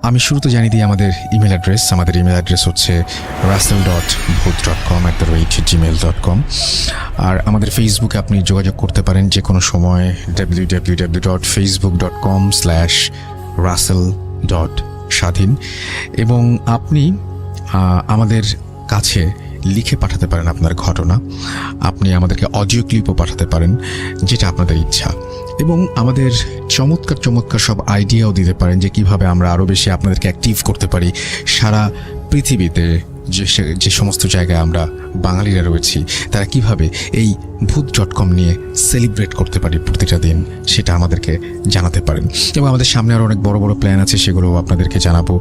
আমি শুরুতে জানিয়ে দিই আমাদের ইমেল অ্যাড্রেস। আমাদের ইমেল অ্যাড্রেস হচ্ছে russell.bhoot.com@gmail.com। আর আমাদের ফেসবুকে আপনি যোগাযোগ করতে পারেন যে কোনো সময় www.facebook.com/russell.স্বাধীন। এবং আপনি আমাদের কাছে লিখে পাঠাতে পারেন আপনার ঘটনা। আপনি আমাদেরকে অডিও ক্লিপও পাঠাতে পারেন, যেটা আপনাদের ইচ্ছা। এবং আমাদের চমৎকার চমৎকার সব আইডিয়াও দিতে পারেন যে কিভাবে আমরা আরও বেশি আপনাদেরকে অ্যাক্টিভ করতে পারি। সারা পৃথিবীতে যে সমস্ত জায়গায় আমরা বাঙালিরা রয়েছি, তারা কিভাবে এই ভূত.com নিয়ে সেলিব্রেট করতে পারি প্রতিটা দিন, সেটা আমাদেরকে জানাতে পারেন। এবং আমাদের সামনে আরও অনেক বড় বড় প্ল্যান আছে, সেগুলো আপনাদেরকে জানাবো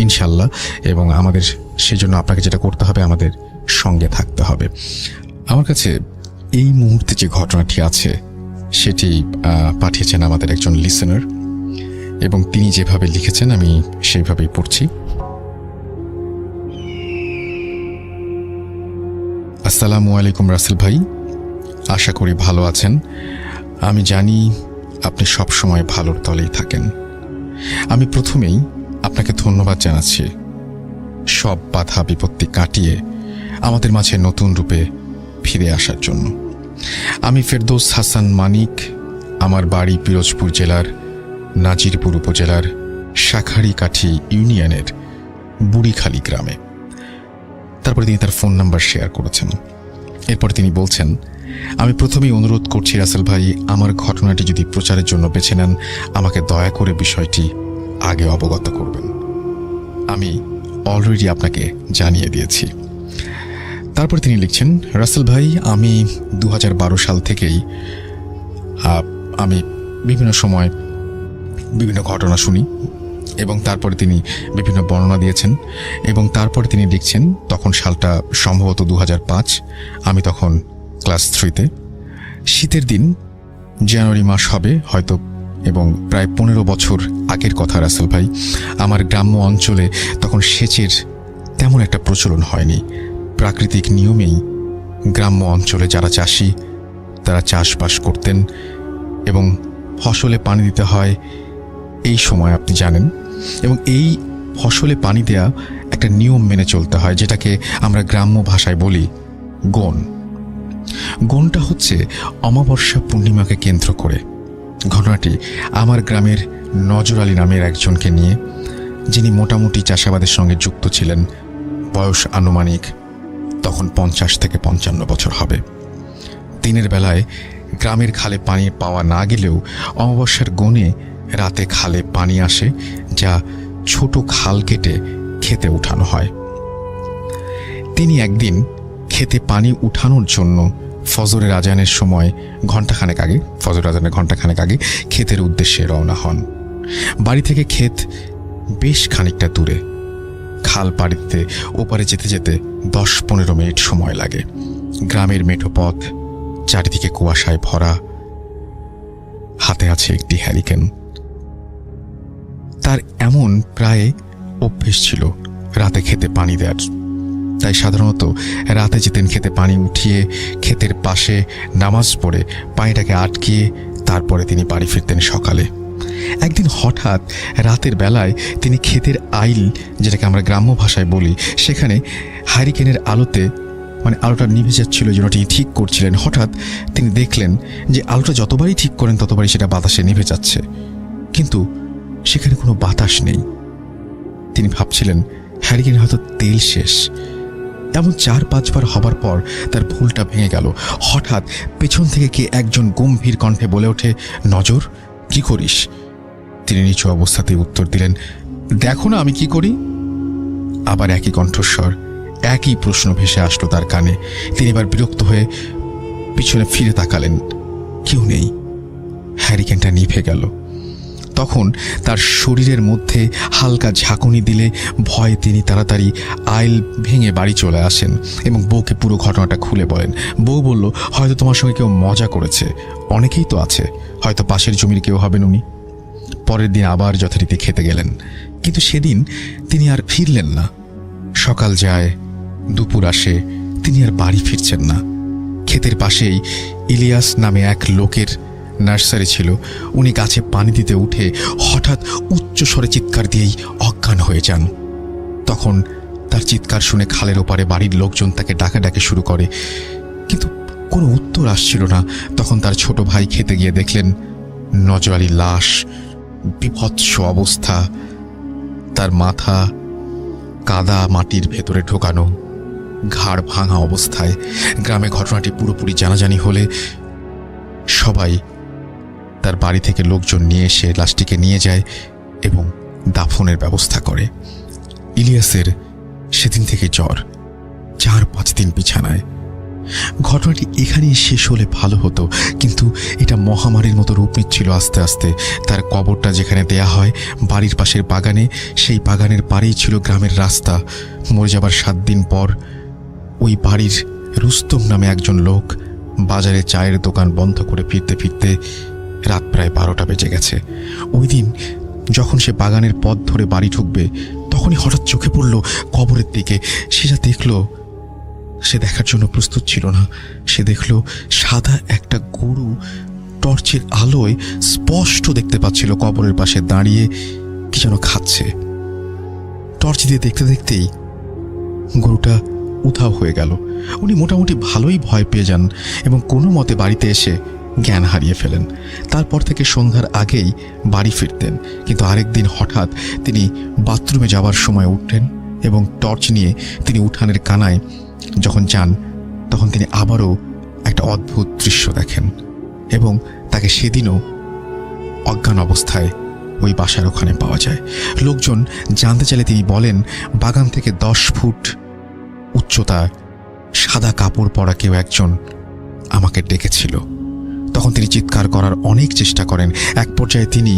ইনশাল্লাহ। এবং আমাদের সেজন্য আপনাকে যেটা করতে হবে, আমাদের সঙ্গে থাকতে হবে। আমার কাছে এই মুহূর্তে যে ঘটনাটি আছে সেটি পাঠিয়েছেন আমাদের একজন লিসেনার, এবং তিনি যেভাবে লিখেছেন আমি সেইভাবেই পড়ছি। আসসালামু আলাইকুম রাসেল ভাই, আশা করি ভালো আছেন। আমি জানি আপনি সব সময় ভালোর তলেই থাকেন। আমি প্রথমেই আপনাকে ধন্যবাদ জানাচ্ছি সব বাধা বিপত্তি কাটিয়ে আমাদের মাঝে নতুন রূপে ফিরে আসার জন্য। আমি ফেরদৌস হাসান মানিক, আমার বাড়ি পিরোজপুর জেলার নাজিরপুর উপজেলার শাখারিকাঠি ইউনিয়নের বুড়িখালী গ্রামে। তারপরে তিনি তার ফোন নাম্বার শেয়ার করেছেন। এরপর তিনি বলছেন, আমি প্রথমেই অনুরোধ করছি রাসেল ভাই, আমার ঘটনাটি যদি প্রচারের জন্য বেছে নেন, আমাকে দয়া করে বিষয়টি আগে অবগত করবেন। আমি অলরেডি আপনাকে জানিয়ে দিয়েছি। তারপর তিনি লিখছেন, রাসেল ভাই, আমি 2012 সাল থেকেই আমি বিভিন্ন সময় বিভিন্ন ঘটনা শুনি, এবং তারপরে তিনি বিভিন্ন বর্ণনা দিয়েছেন। এবং তারপরে তিনি লিখছেন, তখন সালটা সম্ভবত 2005, আমি তখন ক্লাস 3-তে। শীতের দিন, জানুয়ারি মাস হবে হয়তো, এবং প্রায় 15 বছর আগের কথা রাসেল ভাই। আমার গ্রাম্য অঞ্চলে তখন সেচের তেমন একটা প্রচলন হয়নি। প্রাকৃতিক নিয়মেই গ্রাম্য অঞ্চলে যারা চাষি, তারা চাষবাস করতেন, এবং ফসলে পানি দিতে হয় এই সময়, আপনি জানেন। এবং এই ফসলে পানি দেয়া একটা নিয়ম মেনে চলতে হয়, যেটাকে আমরা গ্রাম্য ভাষায় বলি গোন। গোনটা হচ্ছে অমাবস্যা পূর্ণিমাকে কেন্দ্র করে। ঘটনাটি আমার গ্রামের নজর আলী নামের একজনকে নিয়ে, যিনি মোটামুটি চাষাবাদের সঙ্গে যুক্ত ছিলেন। বয়স আনুমানিক তখন 50 থেকে 55 বছর হবে। দিনের বেলায় গ্রামের খালে পানি পাওয়া না গেলেও অমাবস্যার গোনে রাতে খালে পানি আসে, যা ছোট খাল কেটে খেতে উঠানো হয়। তিনি একদিন খেতে পানি উঠানোর জন্য ফজরের আজানের সময় ফজরের আজানের ঘণ্টাখানেক আগে ক্ষেতের উদ্দেশ্যে রওনা হন। বাড়ি থেকে ক্ষেত বেশ খানিকটা দূরে। খাল পাড়ি দিতে ওপারে যেতে যেতে 10-15 মিনিট সময় লাগে। গ্রামের মেঠো পথ, চারিদিকে কুয়াশায় ভরা, হাতে আছে একটি হ্যারিকেন। তার এমন প্রায় অভ্যেস ছিল রাতে খেতে পানি দেওয়ার, তাই সাধারণত রাতে যেতেন খেতে পানি উঠিয়ে ক্ষেতের পাশে নামাজ পড়ে পানিটাকে আটকিয়ে তারপরে তিনি বাড়ি ফিরতেন সকালে। একদিন হঠাৎ রাতের বেলায় তিনি ক্ষেতের আইল, যেটাকে আমরা গ্রাম্য ভাষায় বলি, সেখানে হ্যারিকেনের আলোটা নিভে যাচ্ছিল, যেন তিনি ঠিক করছিলেন। হঠাৎ তিনি দেখলেন যে আলোটা যতবারই ঠিক করেন ততবারই সেটা বাতাসে নিভে যাচ্ছে, কিন্তু সেখানে কোনো বাতাস নেই। তিনি ভাবছিলেন হ্যারিকেনে হয়তো তেল শেষ। এমন 4-5 বার হবার পর তার ভুলটা ভেঙে গেল। হঠাৎ পেছন থেকে কে একজন গম্ভীর কণ্ঠে বলে ওঠে, নজর, কি করিস? তিনি নিচু অবস্থাতেই উত্তর দিলেন, দেখো না আমি কি করি। আবার একই কণ্ঠস্বর, একই প্রশ্ন ভেসে আসলো তার কানে। তিনি এবার বিরক্ত হয়ে পিছনে ফিরে তাকালেন, কেউ নেই। হ্যারিকেনটা নিভে গেল। তখন তার শরীরের মধ্যে হালকা ঝাঁকুনি দিলে ভয়ে তিনি তাড়াতাড়ি আইল ভেঙে বাড়ি চলে আসেন এবং বউকে পুরো ঘটনাটা খুলে বলেন। বউ বলল, হয়তো তোমার সঙ্গে কেউ মজা করেছে, অনেকেই তো আছে, হয়তো পাশের জমির কেউ হবেন উনি। পরের দিন আবার যথারীতি খেতে গেলেন, কিন্তু সেদিন তিনি আর ফিরলেন না। সকাল যায়, দুপুর আসে, তিনি আর বাড়ি ফিরছেন না। ক্ষেতের পাশেই ইলিয়াস নামে এক লোকের নার্সারি ছিল। উনি গাছে পানি দিতে উঠে হঠাৎ উচ্চ স্বরে চিৎকার দিয়েই অজ্ঞান হয়ে যান। তখন তার চিৎকার শুনে খালের ওপারে বাড়ির লোকজন তাকে ডাকাডাকি শুরু করে, কিন্তু কোনো উত্তর আসছিল না। তখন তার ছোট ভাই খেতে গিয়ে দেখলেন নজর আলীর লাশ, বিভৎস অবস্থা, তার মাথা কাদা মাটির ভেতরে ঢোকানো, ঘাড় ভাঙা অবস্থায়। গ্রামে ঘটনাটি পুরোপুরি জানাজানি হলে সবাই তার বাড়ি থেকে লোকজন নিয়ে এসে লাশটিকে নিয়ে যায় এবং দাফনের ব্যবস্থা করে। ইলিয়াসের সেদিন থেকে জ্বর, 4-5 দিন বিছানায়। ঘটনাটি এখানেই শেষ হলে ভালো হতো, কিন্তু এটা মহামারীর মতো রূপ নিচ্ছিল আস্তে আস্তে। তার কবরটা যেখানে দেয়া হয় বাড়ির পাশের বাগানে, সেই বাগানের পাড়েই ছিল গ্রামের রাস্তা। মরে যাবার 7 দিন পর ওই বাড়ির রুস্তম নামে একজন লোক বাজারে চায়ের দোকান বন্ধ করে ফিরতে ফিরতে রাত প্রায় 12টা বেজে গেছে। ওই দিন যখন সে বাগানের পথ ধরে বাড়ি ঢুকবে, তখনই হঠাৎ চোখে পড়ল কবরের দিকে। সে যা দেখল, সে দেখার জন্য প্রস্তুত ছিল না। সে দেখল সাদা একটা গরু টর্চের আলোয় স্পষ্ট দেখতে পাচ্ছিল কবরের পাশে দাঁড়িয়ে কি যেন খাচ্ছে। টর্চ দিয়ে দেখতে দেখতেই গরুটা উধাও হয়ে গেল। উনি মোটামুটি ভালোই ভয় পেয়ে যান এবং কোনো মতে বাড়িতে এসে জ্ঞান হারিয়ে ফেলেন। তারপর থেকে সন্ধ্যার আগেই বাড়ি ফিরতেন, কিন্তু আরেকদিন হঠাৎ তিনি বাথরুমে যাওয়ার সময় উঠলেন এবং টর্চ নিয়ে তিনি উঠানের কানায় যখন যান, তখন তিনি আবারও একটা অদ্ভুত দৃশ্য দেখেন এবং তাকে সেদিনও অজ্ঞান অবস্থায় ওই বাসার ওখানে পাওয়া যায়। লোকজন জানতে চাইলে তিনি বলেন, বাগান থেকে 10 ফুট উচ্চতা সাদা কাপড় পরা কেউ একজন আমাকে ডেকেছিল। তখন তিনি চিৎকার করার অনেক চেষ্টা করেন। এক পর্যায়ে তিনি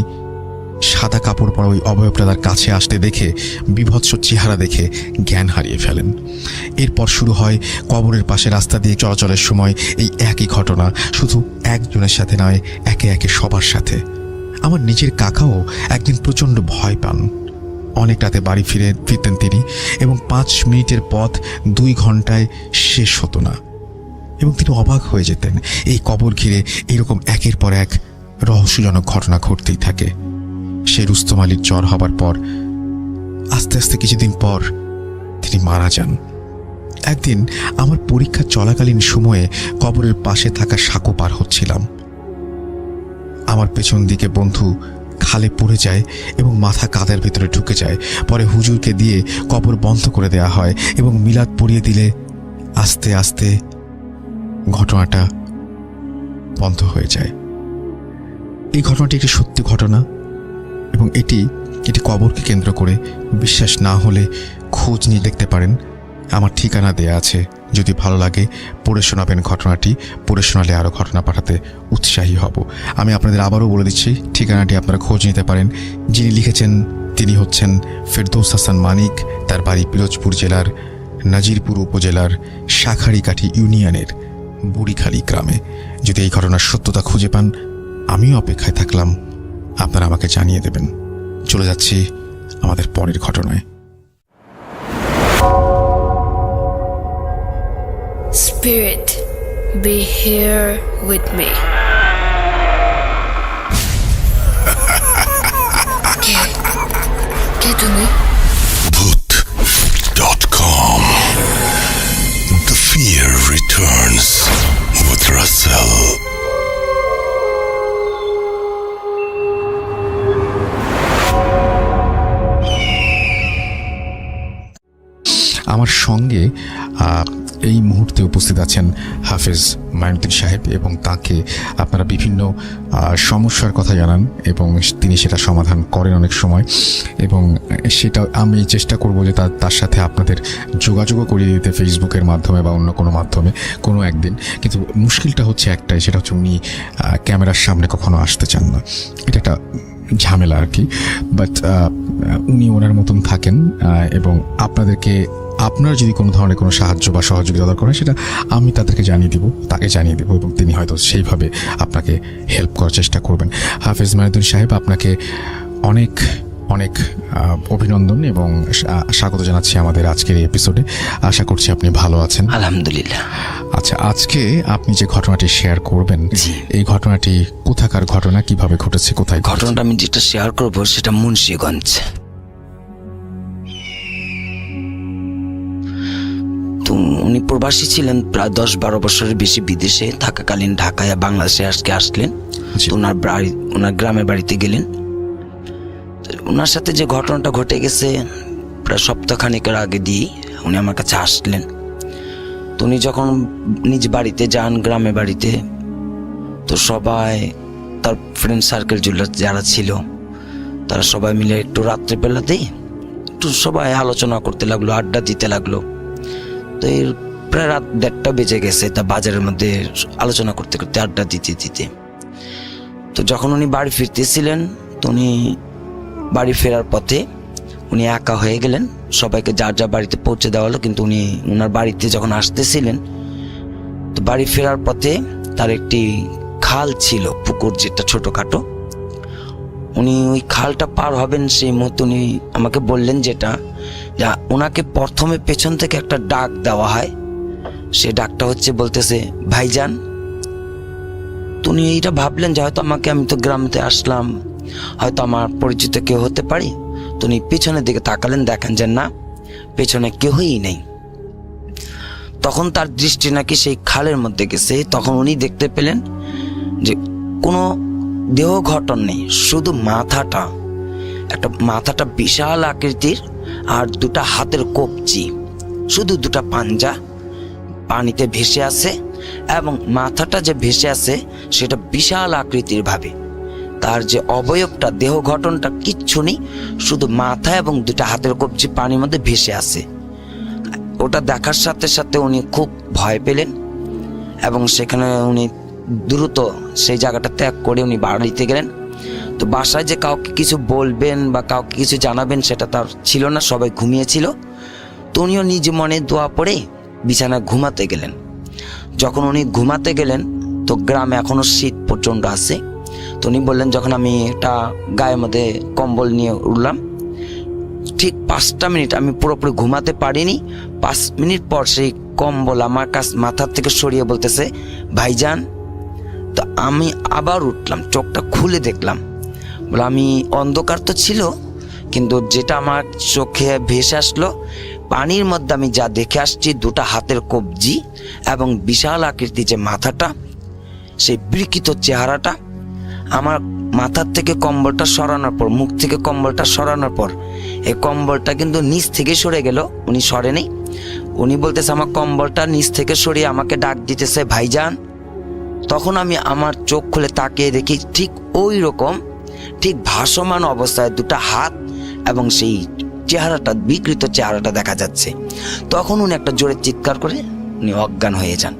সাদা কাপড় পরা ওই অবয়বটা তার কাছে আসতে দেখে, বিভৎস চেহারা দেখে জ্ঞান হারিয়ে ফেলেন। এরপর শুরু হয় কবরের পাশে রাস্তা দিয়ে চলাচলের সময় এই একই ঘটনা, শুধু একজনের সাথে নয়, একে একে সবার সাথে। আমার নিজের কাকাও একদিন প্রচণ্ড ভয় পান। অনেক রাতে বাড়ি ফিরতেন তিনি এবং 5 মিনিটের পথ 2 ঘন্টায় শেষ হতো না এবং তিনি অবাক হয়ে যেতেন। এই কবর ঘিরে এরকম একের পর এক রহস্যজনক ঘটনা ঘটতেই থাকে। সে রুস্তম আলীর জ্বর হবার পর আস্তে আস্তে কিছুদিন পর তিনি মারা যান। একদিন আমার পরীক্ষা চলাকালীন সময়ে কবরের পাশে থাকা সাঁকো পার হচ্ছিলাম। আমার পেছন দিকে বন্ধু খালে পড়ে যায় এবং মাথা কাদার ভিতরে ঢুকে যায়। পরে হুজুরকে দিয়ে কবর বন্ধ করে দেওয়া হয় এবং মিলাদ পড়িয়ে দিলে আস্তে আস্তে ঘটনাটা বন্ধ হয়ে যায়। এই ঘটনাটি একটি সত্যি ঘটনা এবং এটি কবরকে কেন্দ্র করে। বিশ্বাস না হলে খোঁজ নিয়ে দেখতে পারেন, আমার ঠিকানা দেয়া আছে। যদি ভালো লাগে পড়ে শোনাবেন ঘটনাটি। পড়ে শোনালে আরও ঘটনা পাঠাতে উৎসাহী হব। আমি আপনাদের আবারও বলে দিচ্ছি, ঠিকানাটি আপনারা খোঁজ নিতে পারেন। যিনি লিখেছেন তিনি হচ্ছেন ফেরদৌস হাসান মানিক। তার বাড়ি পিরোজপুর জেলার নাজিরপুর উপজেলার শাখারিকাঠি ইউনিয়নের বুড়িখালী গ্রামে। যদি এই ঘটনার সত্যতা খুঁজে পান, আমিও অপেক্ষায় থাকলাম, আপনারা আমাকে জানিয়ে দেবেন। চলে যাচ্ছি আমাদের পরের ঘটনায়। Spirit, be here with me. কে তুমি? Bhoot.com. The fear returns with Russell. আমার সঙ্গে এই মুহূর্তে উপস্থিত আছেন হাফেজ মাইনুদ্দিন সাহেব এবং তাকে আপনারা বিভিন্ন সমস্যার কথা জানান এবং তিনি সেটা সমাধান করেন অনেক সময়, এবং সেটা আমি চেষ্টা করব যে তার সাথে আপনাদের যোগাযোগও করিয়ে দিতে ফেসবুকের মাধ্যমে বা অন্য কোনো মাধ্যমে কোনো একদিন। কিন্তু মুশকিলটা হচ্ছে একটাই, সেটা হচ্ছে উনি ক্যামেরার সামনে কখনো আসতে চান না। এটা একটা ঝামেলা আর কি। বাট উনি ওনার মতন থাকেন এবং আপনার যদি কোনো ধরনের কোনো সাহায্য বা সহযোগিতা দরকার হয় সেটা আমি তাকে জানিয়ে দেব এবং তিনি হয়তো সেইভাবে আপনাকে হেল্প করার চেষ্টা করবেন। হাফেজ মাইনুদ্দিন সাহেব, আপনাকে অনেক অনেক অভিনন্দন এবং স্বাগত জানাচ্ছি আমাদের আজকের এই এপিসোডে। আশা করছি আপনি ভালো আছেন। আলহামদুলিল্লাহ। আচ্ছা, আজকে আপনি যে ঘটনাটি শেয়ার করবেন, জি। এই ঘটনাটি কোথাকার ঘটনা, কিভাবে ঘটেছে, কোথায় ঘটেছে? ঘটনাটা আমি যেটা শেয়ার করব সেটা মুন্সিগঞ্জ। তো উনি প্রবাসী ছিলেন, প্রায় 10-12 বছরের বেশি বিদেশে থাকাকালীন ঢাকায় বাংলাদেশে আসলেন। জি। তো ওনার গ্রামের বাড়িতে গেলেন। তো ওনার সাথে যে ঘটনাটা ঘটে গেছে প্রায় সপ্তাহখানেকের আগে দিয়ে উনি আমার কাছে আসলেন। তো উনি যখন নিজ বাড়িতে যান, গ্রামের বাড়িতে, তো সবাই তার ফ্রেন্ড সার্কেল যারা ছিল তারা সবাই মিলে একটু রাত্রেবেলাতেই একটু সবাই আলোচনা করতে লাগলো, আড্ডা দিতে লাগলো। তো এর প্রায় রাত 1:30 বেজে গেছে তা বাজারের মধ্যে আলোচনা করতে করতে, আড্ডা দিতে দিতে। তো যখন উনি বাড়ি ফিরতেছিলেন, তো উনি বাড়ি ফেরার পথে উনি একা হয়ে গেলেন। সবাইকে যার যার বাড়িতে পৌঁছে দেওয়া হলো, কিন্তু উনি ওনার বাড়িতে যখন আসতেছিলেন, তো বাড়ি ফেরার পথে তার একটি খাল ছিল, পুকুর যেটা ছোটখাটো। উনি ওই খালটা পার হবেন সেই মুহূর্তে উনি আমাকে বললেন যেটা, যে ওনাকে প্রথমে পেছন থেকে একটা ডাক দেওয়া হয়। সে ডাকটা হচ্ছে, বলতেছে ভাইজান। তো উনি এইটা ভাবলেন যে হয়তো আমি তো গ্রামতে আসলাম, হয়তো আমার পরিচিত কেউ হতে পারে। তো উনি পেছনের দিকে তাকালেন, দেখেন যে না, পেছনে কেউই নেই। তখন তার দৃষ্টি নাকি সেই খালের মধ্যে গেছে। তখন উনি দেখতে পেলেন যে কোনো দেহ গঠন নেই, শুধু মাথাটা বিশাল আকৃতির, আর দুটা হাতের কবজি, শুধু দুটা পাঞ্জা পানিতে ভেসে আছে, এবং মাথাটা যে ভেসে আছে সেটা বিশাল আকৃতির ভাবে। তার যে অবয়বটা, দেহ গঠনটা কিচ্ছু নেই, শুধু মাথা এবং দুটা হাতের কবজি পানির মধ্যে ভেসে আছে। ওটা দেখার সাথে সাথে উনি খুব ভয় পেলেন, এবং সেখানে উনি দ্রুত সেই জায়গাটা ত্যাগ করে উনি বাড়িতে গেলেন। তো বাসায় যে কাউকে কিছু বলবেন বা কাউকে কিছু জানাবেন সেটা তার ছিল না, সবাই ঘুমিয়েছিল। তো উনিও নিজ মনে দোয়া পড়ে বিছানায় ঘুমাতে গেলেন। যখন উনি ঘুমাতে গেলেন, তো গ্রামে এখনো শীত প্রচণ্ড আছে। তো উনি বললেন, যখন আমি একটা গায়ের মধ্যে কম্বল নিয়ে উঠলাম, ঠিক 5টা মিনিট আমি পুরোপুরি ঘুমাতে পারিনি। 5 মিনিট পর সেই কম্বল আমার মাথার থেকে সরিয়ে বলতেছে ভাইজান। তো আমি আবার উঠলাম, চোখটা খুলে দেখলাম, বলে আমি অন্ধকার তো ছিল, কিন্তু যেটা আমার চোখে ভেসে আসলো, পানির মধ্যে আমি যা দেখে আসছি, দুটা হাতের কবজি এবং বিশাল আকৃতি যে মাথাটা, সেই বিকৃত চেহারাটা। আমার মাথার থেকে কম্বলটা সরানোর পর, মুখ থেকে কম্বলটা সরানোর পর, এই কম্বলটা কিন্তু নিচ থেকে সরে গেল, উনি সরেনি। উনি বলতেছে আমার কম্বলটা নিচ থেকে সরিয়ে আমাকে ডাক দিতেছে ভাইজান। তখন আমি আমার চোখ খুলে তাকিয়ে দেখি ঠিক ওই রকম, ঠিক ভাসমান অবস্থায় দুটা হাত এবং সেই চেহারাটা, বিকৃত চেহারাটা দেখা যাচ্ছে। তখন উনি একটা জোরে চিৎকার করে উনি অজ্ঞান হয়ে যান।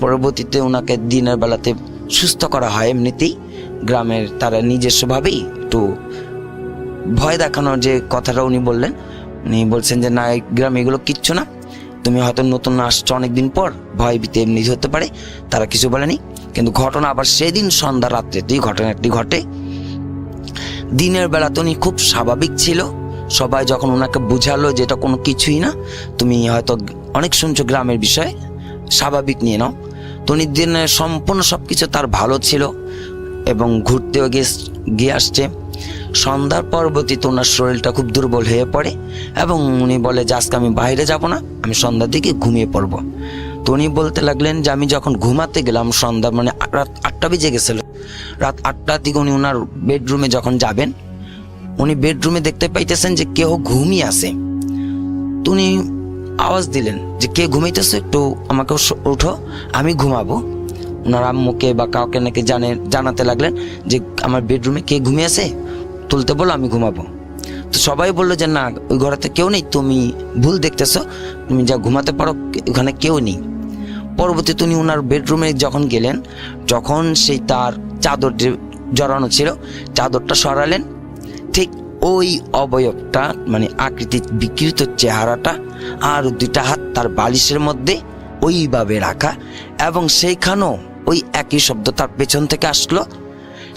পরবর্তীতে ওনাকে দিনের বেলাতে সুস্থ করা হয়। এমনিতেই গ্রামের তারা নিজস্বভাবেই একটু ভয় দেখানোর যে কথাটা উনি বললেন, উনি বলছেন যে না, এই গ্রামে এগুলো কিচ্ছু না, তুমি হয়তো নতুন আসছো অনেকদিন পর, ভয় ভীতি এমনি হতে পারে, তারা কিছু বলেনি। কিন্তু ঘটনা আবার সেদিন সন্ধ্যা রাত্রেতেই ঘটনাটি ঘটে। দিনের বেলাতে উনি খুব স্বাভাবিক ছিল। সবাই যখন ওনাকে বুঝালো যে এটা কোনো কিছুই না, তুমি হয়তো অনেক শুনছো গ্রামের বিষয়ে, স্বাভাবিক নিয়ে নাও। তো উনি দিনে সম্পূর্ণ সব কিছু তার ভালো ছিল, এবং ঘুরতেও গিয়ে আসছে। সন্ধ্যার পরবর্তীতে ওনার শরীরটা খুব দুর্বল হয়ে পড়ে, এবং উনি বলে যে আজকে আমি বাইরে যাব না, আমি সন্ধ্যার দিকে ঘুমিয়ে পড়বো। তো উনি বলতে লাগলেন যে আমি যখন ঘুমাতে গেলাম, সন্ধ্যা মানে রাত 8টা বেজে গেছিল, রাত 8টার দিকে উনি ওনার বেডরুমে যখন যাবেন, উনি বেডরুমে দেখতে পাইতেছেন যে কেউ ঘুমিয়ে আছে। তো উনি আওয়াজ দিলেন যে কে ঘুমাইতেছে, একটু আমাকে উঠো, আমি ঘুমাবো। ওনার আম্মুকে বা কাউকে নাকি জানাতে লাগলেন যে আমার বেডরুমে কে ঘুমিয়ে আছে, তুলতে বলো, আমি ঘুমাবো। তো সবাই বললো যে না, ওই ঘরেতে কেউ নেই, তুমি ভুল দেখতেছো, তুমি যা ঘুমাতে পারো, ওখানে কেউ নেই। পরবর্তীতে উনি ওনার বেডরুমে যখন গেলেন, যখন সেই তার চাদর যে জড়ানো ছিল, চাদরটা সরালেন, ঠিক ওই অবয়বটা মানে আকৃতি বিকৃত চেহারাটা আর দুইটা হাত তার বালিশের মধ্যে ওইভাবে রাখা, এবং সেইখানেও ওই একই শব্দ তার পেছন থেকে আসলো।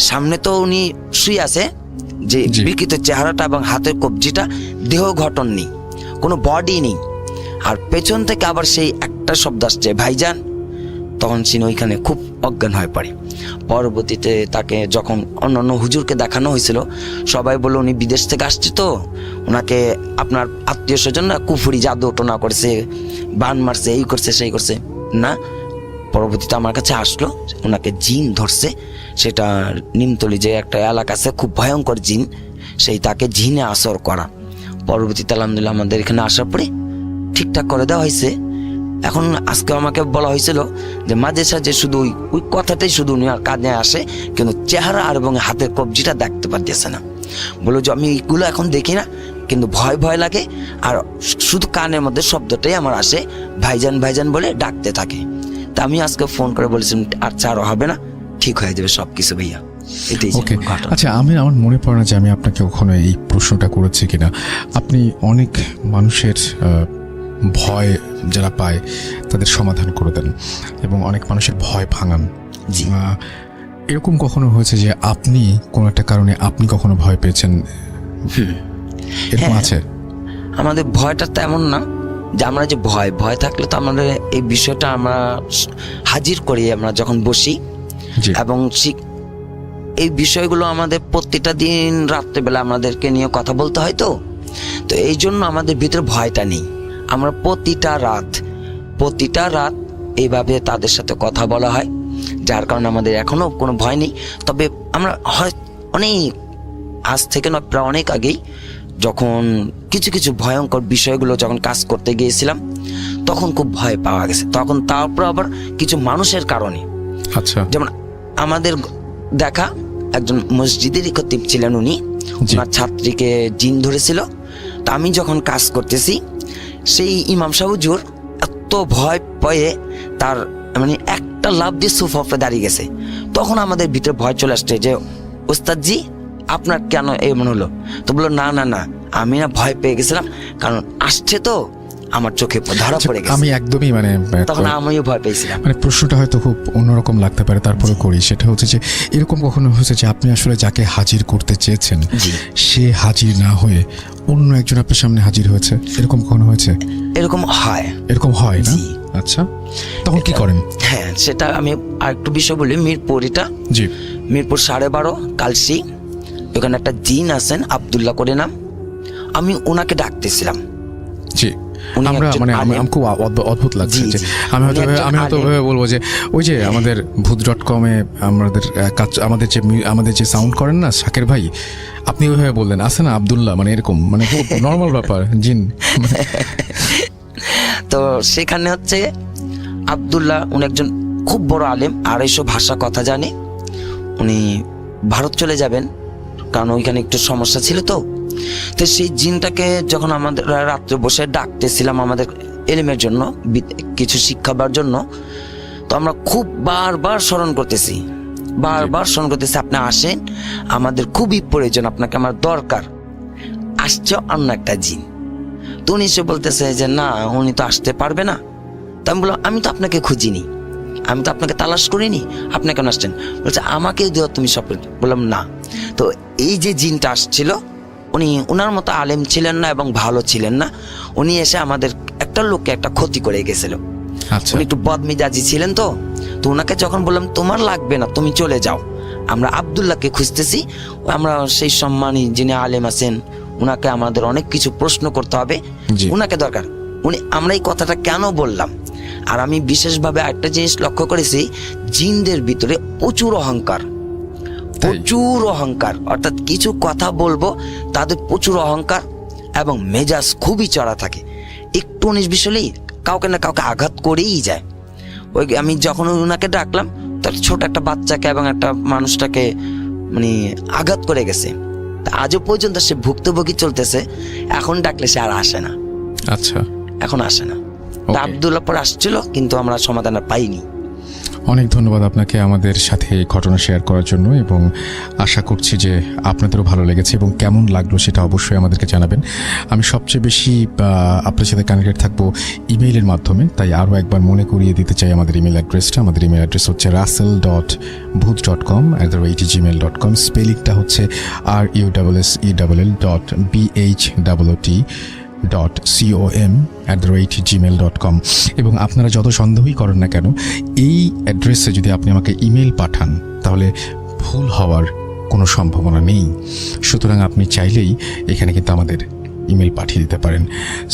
সামনে তো উনি শুয়ে আছে, যে জি। বিকৃত চেহারাটা এবং হাতের কবজিটা, দেহ গঠন নেই, কোনো বডি নেই। আর পেছন থেকে আবার সেই একটা শব্দ আসছে, ভাইজান। তখন তিনি ওইখানে খুব অজ্ঞান হয়ে পড়ে। পরবর্তীতে তাকে যখন অন্যান্য হুজুরকে দেখানো হয়েছিল, সবাই বলল উনি বিদেশ থেকে আসছে, তো ওনাকে আপনার আত্মীয় স্বজন না কুফুরি জাদু টোনা করছে, বান মারছে, এই করছে সেই করছে না। পরবর্তীতে আমার কাছে আসলো, ওনাকে জিন ধরছে। সেটা নিমতলি যে একটা এলাকা আছে, খুব ভয়ঙ্কর জিন, সেই তাকে জিনে আসর করা। পরবর্তীতে আলহামদুলিল্লাহ আমাদের এখানে আসার পরে ঠিকঠাক করে দেওয়া হয়েছে। এখন আজকে আমাকে বলা হয়েছিল যে মাঝে সাঝে শুধু ওই কথাটাই শুধু উনি কাজে আসে, কিন্তু চেহারা আর এবং হাতের কবজিটা দেখতে পারতেছে না। বলো যে আমি এইগুলো এখন দেখি না, কিন্তু ভয় ভয় লাগে, আর শুধু কানের মধ্যে শব্দটাই আমার আসে, ভাইজান ভাইজান বলে ডাকতে থাকে। তা আমি আজকে ফোন করে বলেছিলাম আচ্ছা আরও হবে না, ঠিক হয়ে যাবে সব কিছু ভাইয়া। এটাই ওকে, ঘটনা। আচ্ছা, আমার মনে পড়ে না যে আমি আপনাকে কখনো এই প্রশ্নটা করেছি কিনা। আপনি অনেক মানুষের ভয় যারা পায় তাদের সমাধান করে দেন এবং অনেক মানুষের ভয় ভাঙান। জি। এরকম কখনো হয়েছে যে আপনি কোনো একটা কারণে আপনি কখনো ভয় পেয়েছেন? এরকম হ্যাঁ। আছে? আমাদের ভয়টা তেমন না যে আমরা যে ভয় থাকলে তো আমাদের এই বিষয়টা আমরা হাজির করি আমরা যখন বসি, জি। এবং এই বিষয়গুলো আমাদের প্রতিটা দিন রাত্রেবেলা আমাদেরকে নিয়ে কথা বলতে হয়, তো এই জন্য আমাদের ভিতরে ভয়টা নেই। আমরা প্রতিটা রাত এইভাবে তাদের সাথে কথা বলা হয়, যার কারণে আমাদের এখনো কোনো ভয় নেই। তবে আমরা হয় অনেক আজ থেকে নয়, প্রায় অনেক আগেই যখন কিছু ভয়ঙ্কর বিষয়গুলো যখন কাজ করতে গিয়েছিলাম, তখন খুব ভয় পাওয়া গেছে। তখন তারপর আবার কিছু মানুষের কারণে, আচ্ছা। যেমন আমাদের দেখা একজন মসজিদেরই খতিব ছিলেন, উনি ওনার ছাত্রীকে জিন ধরেছিল। তা আমি যখন কাজ করতেছি, সেই ইমাম সাহেব হুজুর এত ভয় পেয়ে তার মানে একটা লাফ দিয়ে সোফাতে দাঁড়িয়ে গেছে। তখন আমাদের ভিতরে ভয় চলে আসছে যে ওস্তাদ জি আপনার কেন এমন হলো? তো বললো না না না, আমি না ভয় পেয়ে গেছিলাম, কারণ আসছে তো আমার চোখে ধরা পড়ে গেছে। আমি একদমই তখন আমিও ভয় পেয়েছিলাম। প্রশ্নটা হয়তো খুব অন্যরকম লাগতে পারে, তারপরে করি। সেটা হচ্ছে যে এরকম কখনো হয়েছে যে আপনি আসলে যাকে হাজির করতে চেয়েছেন সে হাজির না হয়ে অন্য একজন আপনার সামনে হাজির হয়েছে? এরকম কখনো হয়েছে? এরকম হয়। এরকম হয় না? আচ্ছা, তখন কি করেন? হ্যাঁ, সেটা আমি আর একটু বিষয় বলি। জি। মিরপুর 12.5 কালসি, ওখানে একটা জিন আছেন আব্দুল্লাহ করে নাম। আমি ওনাকে ডাকতেছিলাম। জি। উনি আমরা একজন আলেম। খুব অদ্ভুত লাগছে জি, যে জি। আমি হয়তো উনি একজন আলেম। বলবো যে ওই যে আমাদের ভূত.com-এ আমাদের যে সাউন্ড করেন না শাকের ভাই, আপনি ওইভাবে বললেন আছে না আব্দুল্লাহ, এরকম খুব নর্মাল ব্যাপার জিন। তো সেখানে হচ্ছে আব্দুল্লাহ, উনি একজন খুব বড় আলেম, 250 ভাষা কথা জানে। উনি ভারত চলে যাবেন, কারণ ওইখানে একটু সমস্যা ছিল। তো সেই জিনটাকে যখন আমাদের রাত্রে বসে ডাকতেছিলাম আমাদের এলিমের জন্য, কিছু শিক্ষাবার জন্য, তো আমরা খুব বারবার স্মরণ করতেছি, আপনি আসেন, আমাদের খুবই প্রয়োজন, আপনাকে আমার দরকার। আসছে অন্য একটা জিন। তো উনি সে বলতেছে যে না, উনি তো আসতে পারবে না। তো আমি বললাম আমি তো আপনাকে খুঁজিনি, আমি তো আপনাকে তালাশ করিনি, আপনি কেন আসছেন? বলছে আমাকে দিও তুমি সব। বললাম না। তো এই যে জিনটা আসছিল, উনি ওনার মতো আলেম ছিলেন না এবং ভালো ছিলেন না। উনি এসে আমাদের একটা লোককে একটা ক্ষতি করে গেছিল। আচ্ছা। উনি একটু বদমেজাজি ছিলেন। তো ওনাকে যখন বললাম তোমার লাগবে না, তুমি চলে যাও, আমরা আব্দুল্লাহকে খুঁজতেছি, আমরা সেই সম্মানী যিনি আলেম আছেন, ওনাকে আমাদের অনেক কিছু প্রশ্ন করতে হবে, ওনাকে দরকার। আমরা এই কথাটা কেন বললাম? আর আমি বিশেষভাবে একটা জিনিস লক্ষ্য করেছি, জিনদের ভিতরে প্রচুর অহংকার, অর্থাৎ কিছু কথা বলবো তাদের প্রচুর অহংকার এবং মেজাজ খুবই চড়া থাকে। একটু 19-20 হলেই কাউকে না কাউকে আঘাত করেই যায়। ওই আমি যখন ওনাকে ডাকলাম, তার ছোট একটা বাচ্চাকে এবং একটা মানুষটাকে আঘাত করে গেছে। আজও পর্যন্ত সে ভুক্তভোগী চলতেছে। এখন ডাকলে সে আর আসে না। আচ্ছা, এখন আসে না। আব্দুল্লাহ পর আসছিল, কিন্তু আমরা সমাধান পাইনি। অনেক ধন্যবাদ আপনাকে আমাদের সাথে এই ঘটনা শেয়ার করার জন্য, এবং আশা করছি যে আপনাদেরও ভালো লেগেছে এবং কেমন লাগলো সেটা অবশ্যই আমাদেরকে জানাবেন। আমি সবচেয়ে বেশি আপনার সাথে কানেক্টেড থাকবো ইমেইলের মাধ্যমে, তাই আরও একবার মনে করিয়ে দিতে চাই আমাদের ইমেল অ্যাড্রেসটা। আমাদের ইমেল অ্যাড্রেস হচ্ছে russell.booth.com@gmail.com। স্পেলিংটা হচ্ছে russell.booth.com। এবং আপনারা যত সন্দেহই করেন না কেন, এই অ্যাড্রেসে যদি আপনি আমাকে ইমেল পাঠান তাহলে ভুল হওয়ার কোনো সম্ভাবনা নেই। সুতরাং আপনি চাইলেই এখানে কিন্তু আমাদের ইমেল পাঠিয়ে দিতে পারেন।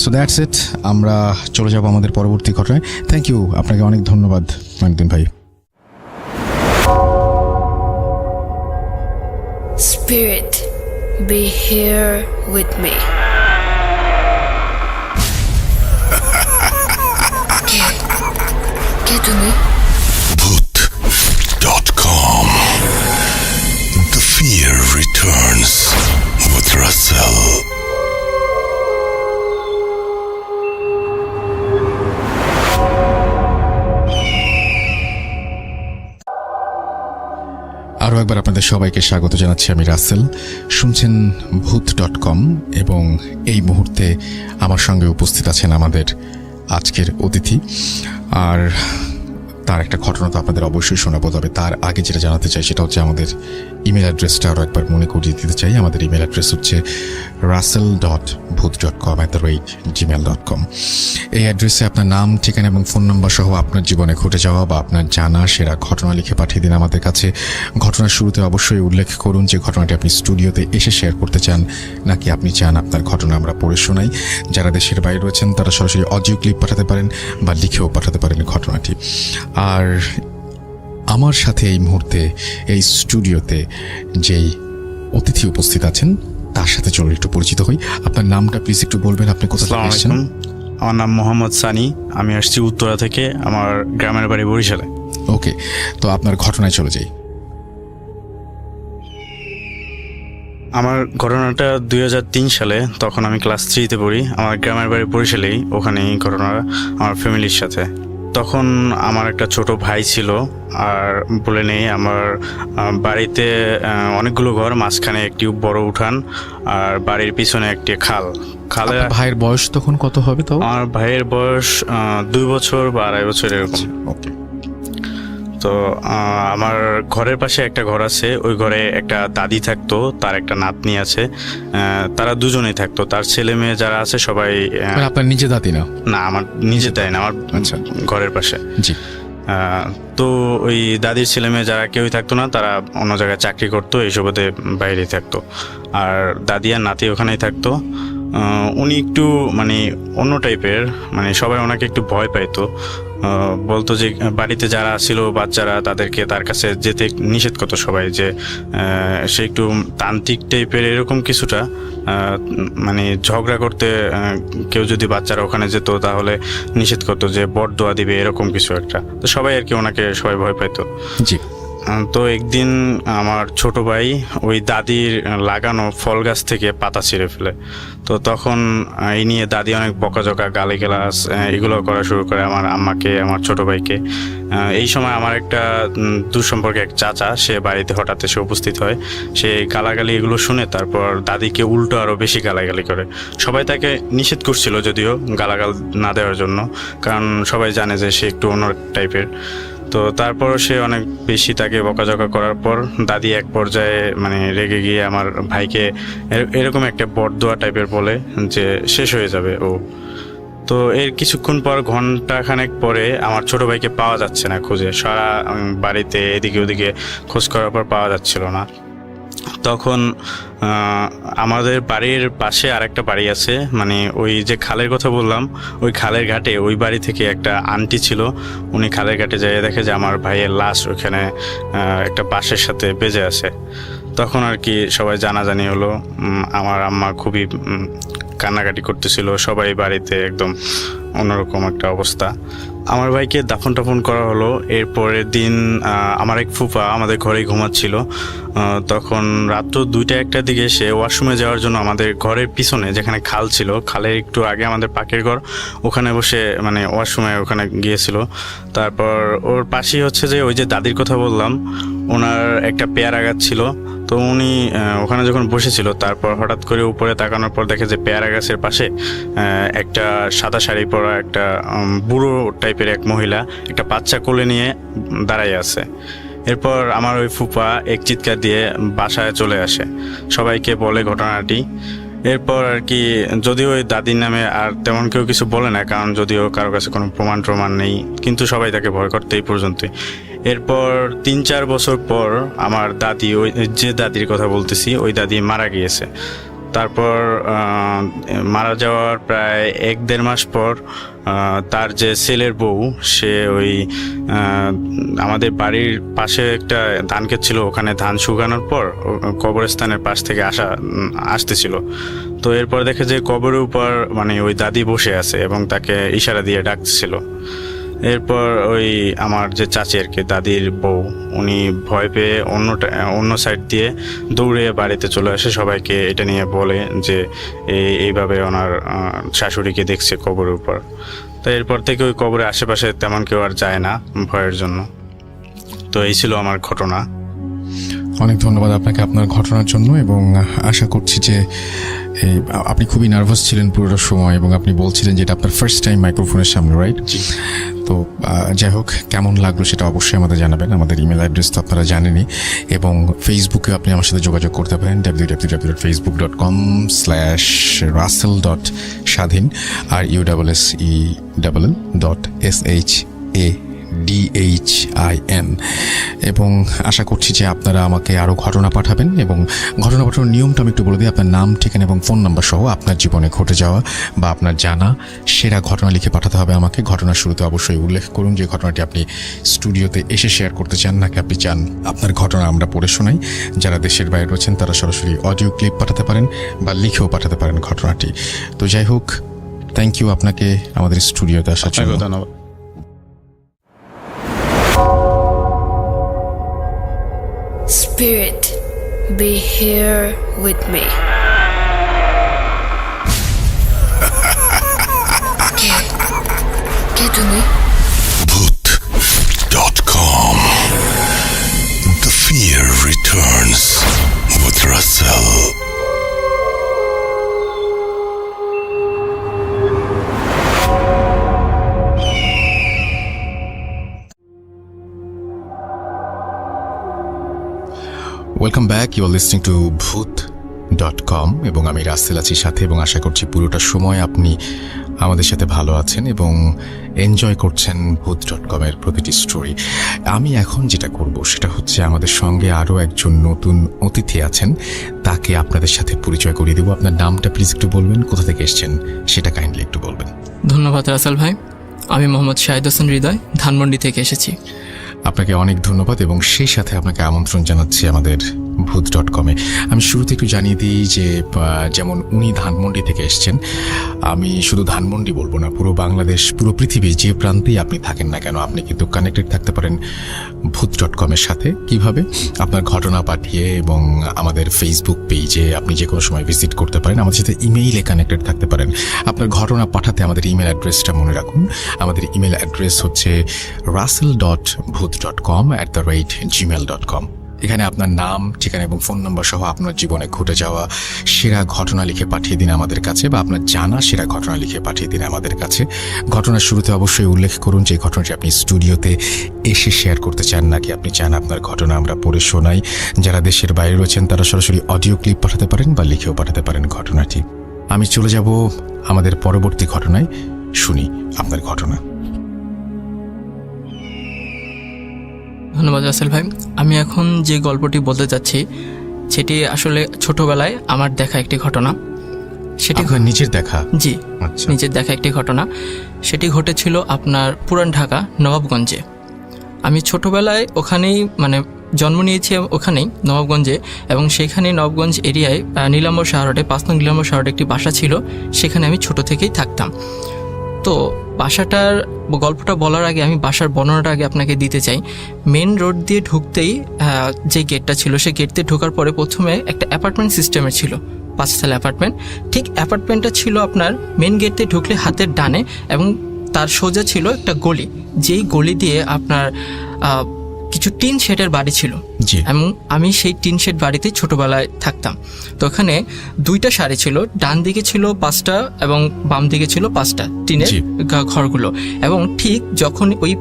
সো দ্যাটস ইট, আমরা চলে যাব আমাদের পরবর্তী ঘটনায়। থ্যাংক ইউ, আপনাকে অনেক ধন্যবাদ মঈনুদ্দিন ভাই। Spirit, be here with me. কে তুমি? Booth.com. The fear returns with Russell. আরও একবার আপনাদের সবাইকে স্বাগত জানাচ্ছি, আমি রাসেল। শুনছেন ভূত.com, এবং এই মুহূর্তে আমার সঙ্গে উপস্থিত আছেন আমাদের আজকের অতিথি। আর তার একটা ঘটনা তো আপনাদের অবশ্যই শোনাবো, তবে তার আগে যেটা জানাতে চাই সেটা হচ্ছে আমাদের ইমেল অ্যাড্রেসটা আরও একবার মনে করিয়ে দিতে চাই। আমাদের ইমেল অ্যাড্রেস হচ্ছে russell.booth.com@gmail.com। এই অ্যাড্রেসে আপনার নাম, ঠিকানা এবং ফোন নম্বর সহ আপনার জীবনে ঘটে যাওয়া বা আপনার জানা সেরা ঘটনা লিখে পাঠিয়ে দিন আমাদের কাছে। ঘটনার শুরুতে অবশ্যই উল্লেখ করুন যে ঘটনাটি আপনি স্টুডিওতে এসে শেয়ার করতে চান, নাকি আপনি চান আপনার ঘটনা আমরা পড়ে শোনাই। যারা দেশের বাইরে রয়েছেন তারা সরাসরি অডিও ক্লিপ পাঠাতে পারেন বা লিখেও পাঠাতে পারেন ঘটনাটি। আর আমার সাথে এই মুহূর্তে এই স্টুডিওতে যেই অতিথি উপস্থিত আছেন তার সাথে চলো একটু পরিচিত হই। আপনার নামটা প্লিজ একটু বলবেন, আপনি কোথা থেকে আসসালামু এসেছেন? আলাইকুম, আমার নাম মোহাম্মদ সানি, আমি আসছি উত্তরা থেকে, আমার গ্রামের বাড়ি বরিশালে। ওকে, তো আপনার ঘটনায় চলে যাই। আমার ঘটনাটা 2003 সালে, তখন আমি ক্লাস 3-তে পড়ি। আমার গ্রামের বাড়ি বরিশালেই, ওখানেই ঘটনা আমার ফ্যামিলির সাথে। তখন আমার একটা ছোট ভাই ছিল, আর বলে নেই আমার বাড়িতে অনেকগুলো ঘর, মাঝখানে একটি বড় উঠান, আর বাড়ির পিছনে একটি খাল। খালে আপনার ভাইয়ের বয়স তখন কত হবে? তো আমার ভাইয়ের বয়স 2 বছর বা 2.5 বছর এরকম। ওকে, তো আমার ঘরের পাশে একটা ঘর আছে, ওই ঘরে একটা দাদি থাকতো, তার একটা নাতনি আছে। তারা দুজনেই থাকতো। তার ছেলে মেয়ে যারা আছে সবাই মানে আপনার নিজে দাদি না? না, আমার নিজে তাই না, আমার আচ্ছা, ঘরের পাশে। জি। তো ওই দাদির ছেলে মেয়ে যারা কেউই থাকতো না, তারা অন্য জায়গায় চাকরি করতো, এইসবতে বাইরেই থাকতো। আর দাদি আর নাতি ওখানেই থাকতো। উনি একটু মানে অন্য টাইপের, মানে সবাই ওনাকে একটু ভয় পাইতো। বলতো যে বাড়িতে যারা ছিল বাচ্চারা, তাদেরকে তার কাছে যেতে নিষেধ করতো সবাই, যে সে একটু তান্ত্রিক টাইপের এরকম কিছুটা। মানে ঝগড়া করতে কেউ যদি বাচ্চারা ওখানে যেত তাহলে নিষেধ করতো, যে বরদোয়া দিবে এরকম কিছু একটা। তো সবাই আর কি ওনাকে সবাই ভয় পাইতো। জি। তো একদিন আমার ছোট ভাই ওই দাদির লাগানো ফল গাছ থেকে পাতা ছিঁড়ে ফেলে। তো তখন এই নিয়ে দাদি অনেক বকাঝকা, গালিগালাজ এগুলো করা শুরু করে আমার আম্মাকে, আমার ছোট ভাইকে। এই সময় আমার একটা দুঃসম্পর্কে এক চাচা, সে বাড়িতে হঠাৎ এসে উপস্থিত হয়। সে গালাগালি এগুলো শুনে তারপর দাদিকে উল্টো আরও বেশি গালাগালি করে। সবাই তাকে নিষেধ করছিল যদিও গালাগাল না দেওয়ার জন্য, কারণ সবাই জানে যে সে একটু অন্য টাইপের। তো তারপরও সে অনেক বেশি তাকে বকাঝকা করার পর দাদি এক পর্যায়ে মানে রেগে গিয়ে আমার ভাইকে এরকম একটা বরদোয়া টাইপের বলে যে শেষ হয়ে যাবে ও। তো এর কিছুক্ষণ পর, ঘন্টাখানেক পরে, আমার ছোট ভাইকে পাওয়া যাচ্ছে না খুঁজে। সারা বাড়িতে এদিকে ওদিকে খোঁজ করার পর পাওয়া যাচ্ছিল না। তখন আমাদের বাড়ির পাশে আরেকটা বাড়ি আছে, মানে ওই যে খালের কথা বললাম, ওই খালের ঘাটে ওই বাড়ি থেকে একটা আন্টি ছিল। উনি খালের ঘাটে যেয়ে দেখে যে আমার ভাইয়ের লাশ ওখানে একটা বাঁশের সাথে বেজে আছে। তখন আর কি সবাই জানাজানি হলো। আমার আম্মা খুবই কান্নাকাটি করতেছিল, সবাই বাড়িতে একদম অন্যরকম একটা অবস্থা। আমার ভাইকে দাফন টাফন করা হলো। এরপরের দিন আমার এক ফুফা আমাদের ঘরেই ঘুমাচ্ছিল। তখন রাত্র 2টা-1টার দিকে সে ওয়াশরুমে যাওয়ার জন্য আমাদের ঘরের পিছনে যেখানে খাল ছিল, খালের একটু আগে আমাদের পাকের ঘর, ওখানে বসে মানে ওয়াশরুমে ওখানে গিয়েছিল। তারপর ওর পাশেই হচ্ছে যে ওই যে দাদির কথা বললাম, ওনার একটা পেয়ারা গাছ ছিল। তো উনি ওখানে যখন বসেছিল, তারপর হঠাৎ করে উপরে তাকানোর পর দেখে যে পেয়ারা গাছের পাশে একটা সাদা শাড়ি পরা একটা বুড়ো টাইপের এক মহিলা একটা বাচ্চা কোলে নিয়ে দাঁড়াই আছে। এরপর আমার ওই ফুপা এক চিৎকার দিয়ে বাসায় চলে আসে, সবাইকে বলে ঘটনাটি। এরপর আর কি, যদিও ওই দাদির নামে আর তেমন কেউ কিছু বলে না, কারণ যদিও কারো কাছে কোনো প্রমাণ নেই, কিন্তু সবাই তাকে ভয় করতে এই পর্যন্তই। এরপর 3-4 বছর পর আমার দাদি, ওই যে দাদির কথা বলতেছি, ওই দাদি মারা গিয়েছে। তারপর মারা যাওয়ার প্রায় 1-1.5 মাস পর তার যে ছেলের বউ, সে ওই আমাদের বাড়ির পাশে একটা ধান ক্ষেত ছিল, ওখানে ধান শুকানোর পর কবরস্থানের পাশ থেকে আসতেছিল। তো এরপর দেখে যে কবরের উপর মানে ওই দাদি বসে আছে এবং তাকে ইশারা দিয়ে ডাকছিল। এরপর ওই আমার যে চাচি আর কি, দাদির বউ, উনি ভয় পেয়ে অন্য সাইড দিয়ে দৌড়ে বাড়িতে চলে আসে, সবাইকে এটা নিয়ে বলে যে এইভাবে ওনার শাশুড়িকে দেখছে কবরের উপর। তো এরপর থেকে ওই কবরের আশেপাশে তেমন কেউ আর যায় না ভয়ের জন্য। তো এই ছিল আমার ঘটনা। অনেক ধন্যবাদ আপনাকে আপনার ঘটনার জন্য, এবং আশা করছি যে আপনি খুবই নার্ভাস ছিলেন পুরোটা সময়, এবং আপনি বলছিলেন যে এটা আপনার ফার্স্ট টাইম মাইক্রোফোনের সামনে, রাইট? তো যাই হোক, কেমন লাগলো সেটা অবশ্যই আমাদের জানাবেন। আমাদের ইমেল অ্যাড্রেস তো আপনারা জানেনই, এবং ফেসবুকে আপনি আমার সাথে যোগাযোগ করতে পারেন www.facebook.com/russell.স্বাধীন আর USSELL.SHADHIN। এবং আশা করছি যে আপনারা আমাকে আরও ঘটনা পাঠাবেন, এবং ঘটনা পাঠানোর নিয়মটা আমি একটু বলে দিই। আপনার নাম, ঠিকানা এবং ফোন নাম্বার সহ আপনার জীবনে ঘটে যাওয়া বা আপনার জানা সেরা ঘটনা লিখে পাঠাতে হবে আমাকে। ঘটনার শুরুতে অবশ্যই উল্লেখ করুন যে ঘটনাটি আপনি স্টুডিওতে এসে শেয়ার করতে চান, নাকি আপনি চান আপনার ঘটনা আমরা পড়ে শোনাই। যারা দেশের বাইরে রয়েছেন তারা সরাসরি অডিও ক্লিপ পাঠাতে পারেন বা লিখেও পাঠাতে পারেন ঘটনাটি। তো যাই হোক, থ্যাংক ইউ আপনাকে আমাদের স্টুডিওতে আসার জন্য। ধন্যবাদ। Spirit, be here with me. কে তুমি? Bhoot.com. The fear returns with Russell. Welcome back, you are listening to Bhoot.com, এবং আমি রাসেল আছি সাথে, এবং আশা করছি পুরোটা সময় আপনি আমাদের সাথে ভালো আছেন এবং এনজয় করছেন Bhoot.com-এর প্রতিটি স্টোরি। আমি এখন যেটা করব সেটা হচ্ছে, আমাদের সঙ্গে আরও একজন নতুন অতিথি আছেন, তাকে আপনাদের সাথে পরিচয় করিয়ে দেবো। আপনার নামটা প্লিজ একটু বলবেন, কোথা থেকে এসেছেন সেটা কাইন্ডলি একটু বলবেন। ধন্যবাদ রাসেল ভাই, আমি মোহাম্মদ শাহিদ হোসেন হৃদয়, ধানমন্ডি থেকে এসেছি। আপনাকে অনেক ধন্যবাদ, এবং সেই সাথে আপনাকে আমন্ত্রণ জানাচ্ছি আমাদের Bhoot.com-এ। আমি শুরুতে একটু জানিয়ে দিই যে যেমন উনি ধানমন্ডি থেকে এসেছেন, আমি শুধু ধানমন্ডি বলবো না, পুরো বাংলাদেশ, পুরো পৃথিবীর যে প্রান্তেই আপনি থাকেন না কেন, আপনি কিন্তু কানেক্টেড থাকতে পারেন Bhoot.com-এর সাথে। কিভাবে? আপনার ঘটনা পাঠিয়ে, এবং আমাদের ফেসবুক পেজে আপনি যে কোনো সময় ভিজিট করতে পারেন। আমাদের সাথে ইমেইলে কানেক্টেড থাকতে পারেন। আপনার ঘটনা পাঠাতে আমাদের ইমেল অ্যাড্রেসটা মনে রাখুন। আমাদের ইমেল অ্যাড্রেস হচ্ছে russell.bhoot.com@gmail.com। এখানে আপনার নাম, ঠিকানা এবং ফোন নম্বর সহ আপনার জীবনে ঘটে যাওয়া সেরা ঘটনা লিখে পাঠিয়ে দিন আমাদের কাছে, বা আপনার জানা সেরা ঘটনা লিখে পাঠিয়ে দিন আমাদের কাছে। ঘটনার শুরুতে অবশ্যই উল্লেখ করুন যে ঘটনাটি আপনি স্টুডিওতে এসে শেয়ার করতে চান, নাকি আপনি চান আপনার ঘটনা আমরা পড়ে শোনাই। যারা দেশের বাইরে রয়েছেন তারা সরাসরি অডিও ক্লিপ পাঠাতে পারেন বা লিখেও পাঠাতে পারেন ঘটনাটি। আমি চলে যাব আমাদের পরবর্তী ঘটনায়। শুনি আপনার ঘটনা। ধন্যবাদ রাসেল ভাই। আমি এখন যে গল্পটি বলতে চাচ্ছি সেটি আসলে ছোটবেলায় আমার দেখা একটি ঘটনা। সেটি আপনার নিজের দেখা? জি, আচ্ছা। নিজের দেখা একটি ঘটনা। সেটি ঘটেছিল আপনার পুরান ঢাকা নবাবগঞ্জে। আমি ছোটবেলায় ওখানেই মানে জন্ম নিয়েছি, ওখানেই নবাবগঞ্জে, এবং সেখানে নবাবগঞ্জ এরিয়ায় নীলাম্বর শাহ রোডে 5 নং নীলাম্বর শাহ রোডে একটি বাসা ছিল, সেখানে আমি ছোট থেকেই থাকতাম। তো বাসাটার গল্পটা বলার আগে আমি বাসার বর্ণনাটা আগে আপনাকে দিতে চাই। মেন রোড দিয়ে ঢুকতেই যে গেটটা ছিল, সেই গেট দিয়ে ঢোকার পরে প্রথমে একটা অ্যাপার্টমেন্ট সিস্টেমের ছিল, 5তলা অ্যাপার্টমেন্ট। ঠিক অ্যাপার্টমেন্টটা ছিল আপনার মেন গেট দিয়ে ঢুকলে হাতের ডানে, এবং তার সোজা ছিল একটা গলি, যেই গলি দিয়ে আপনার কিছু টিন শেডের বাড়ি ছিল। জি। এবং আমি সেই টিন শেড বাড়িতে ছোটবেলায় থাকতাম। তো ওখানে 2টা সারি ছিল, ডান দিকে ছিল 5টা এবং বাম দিকে ছিল 5টা টিনের জি। ঘরগুলো। এবং ঠিক যখন ওই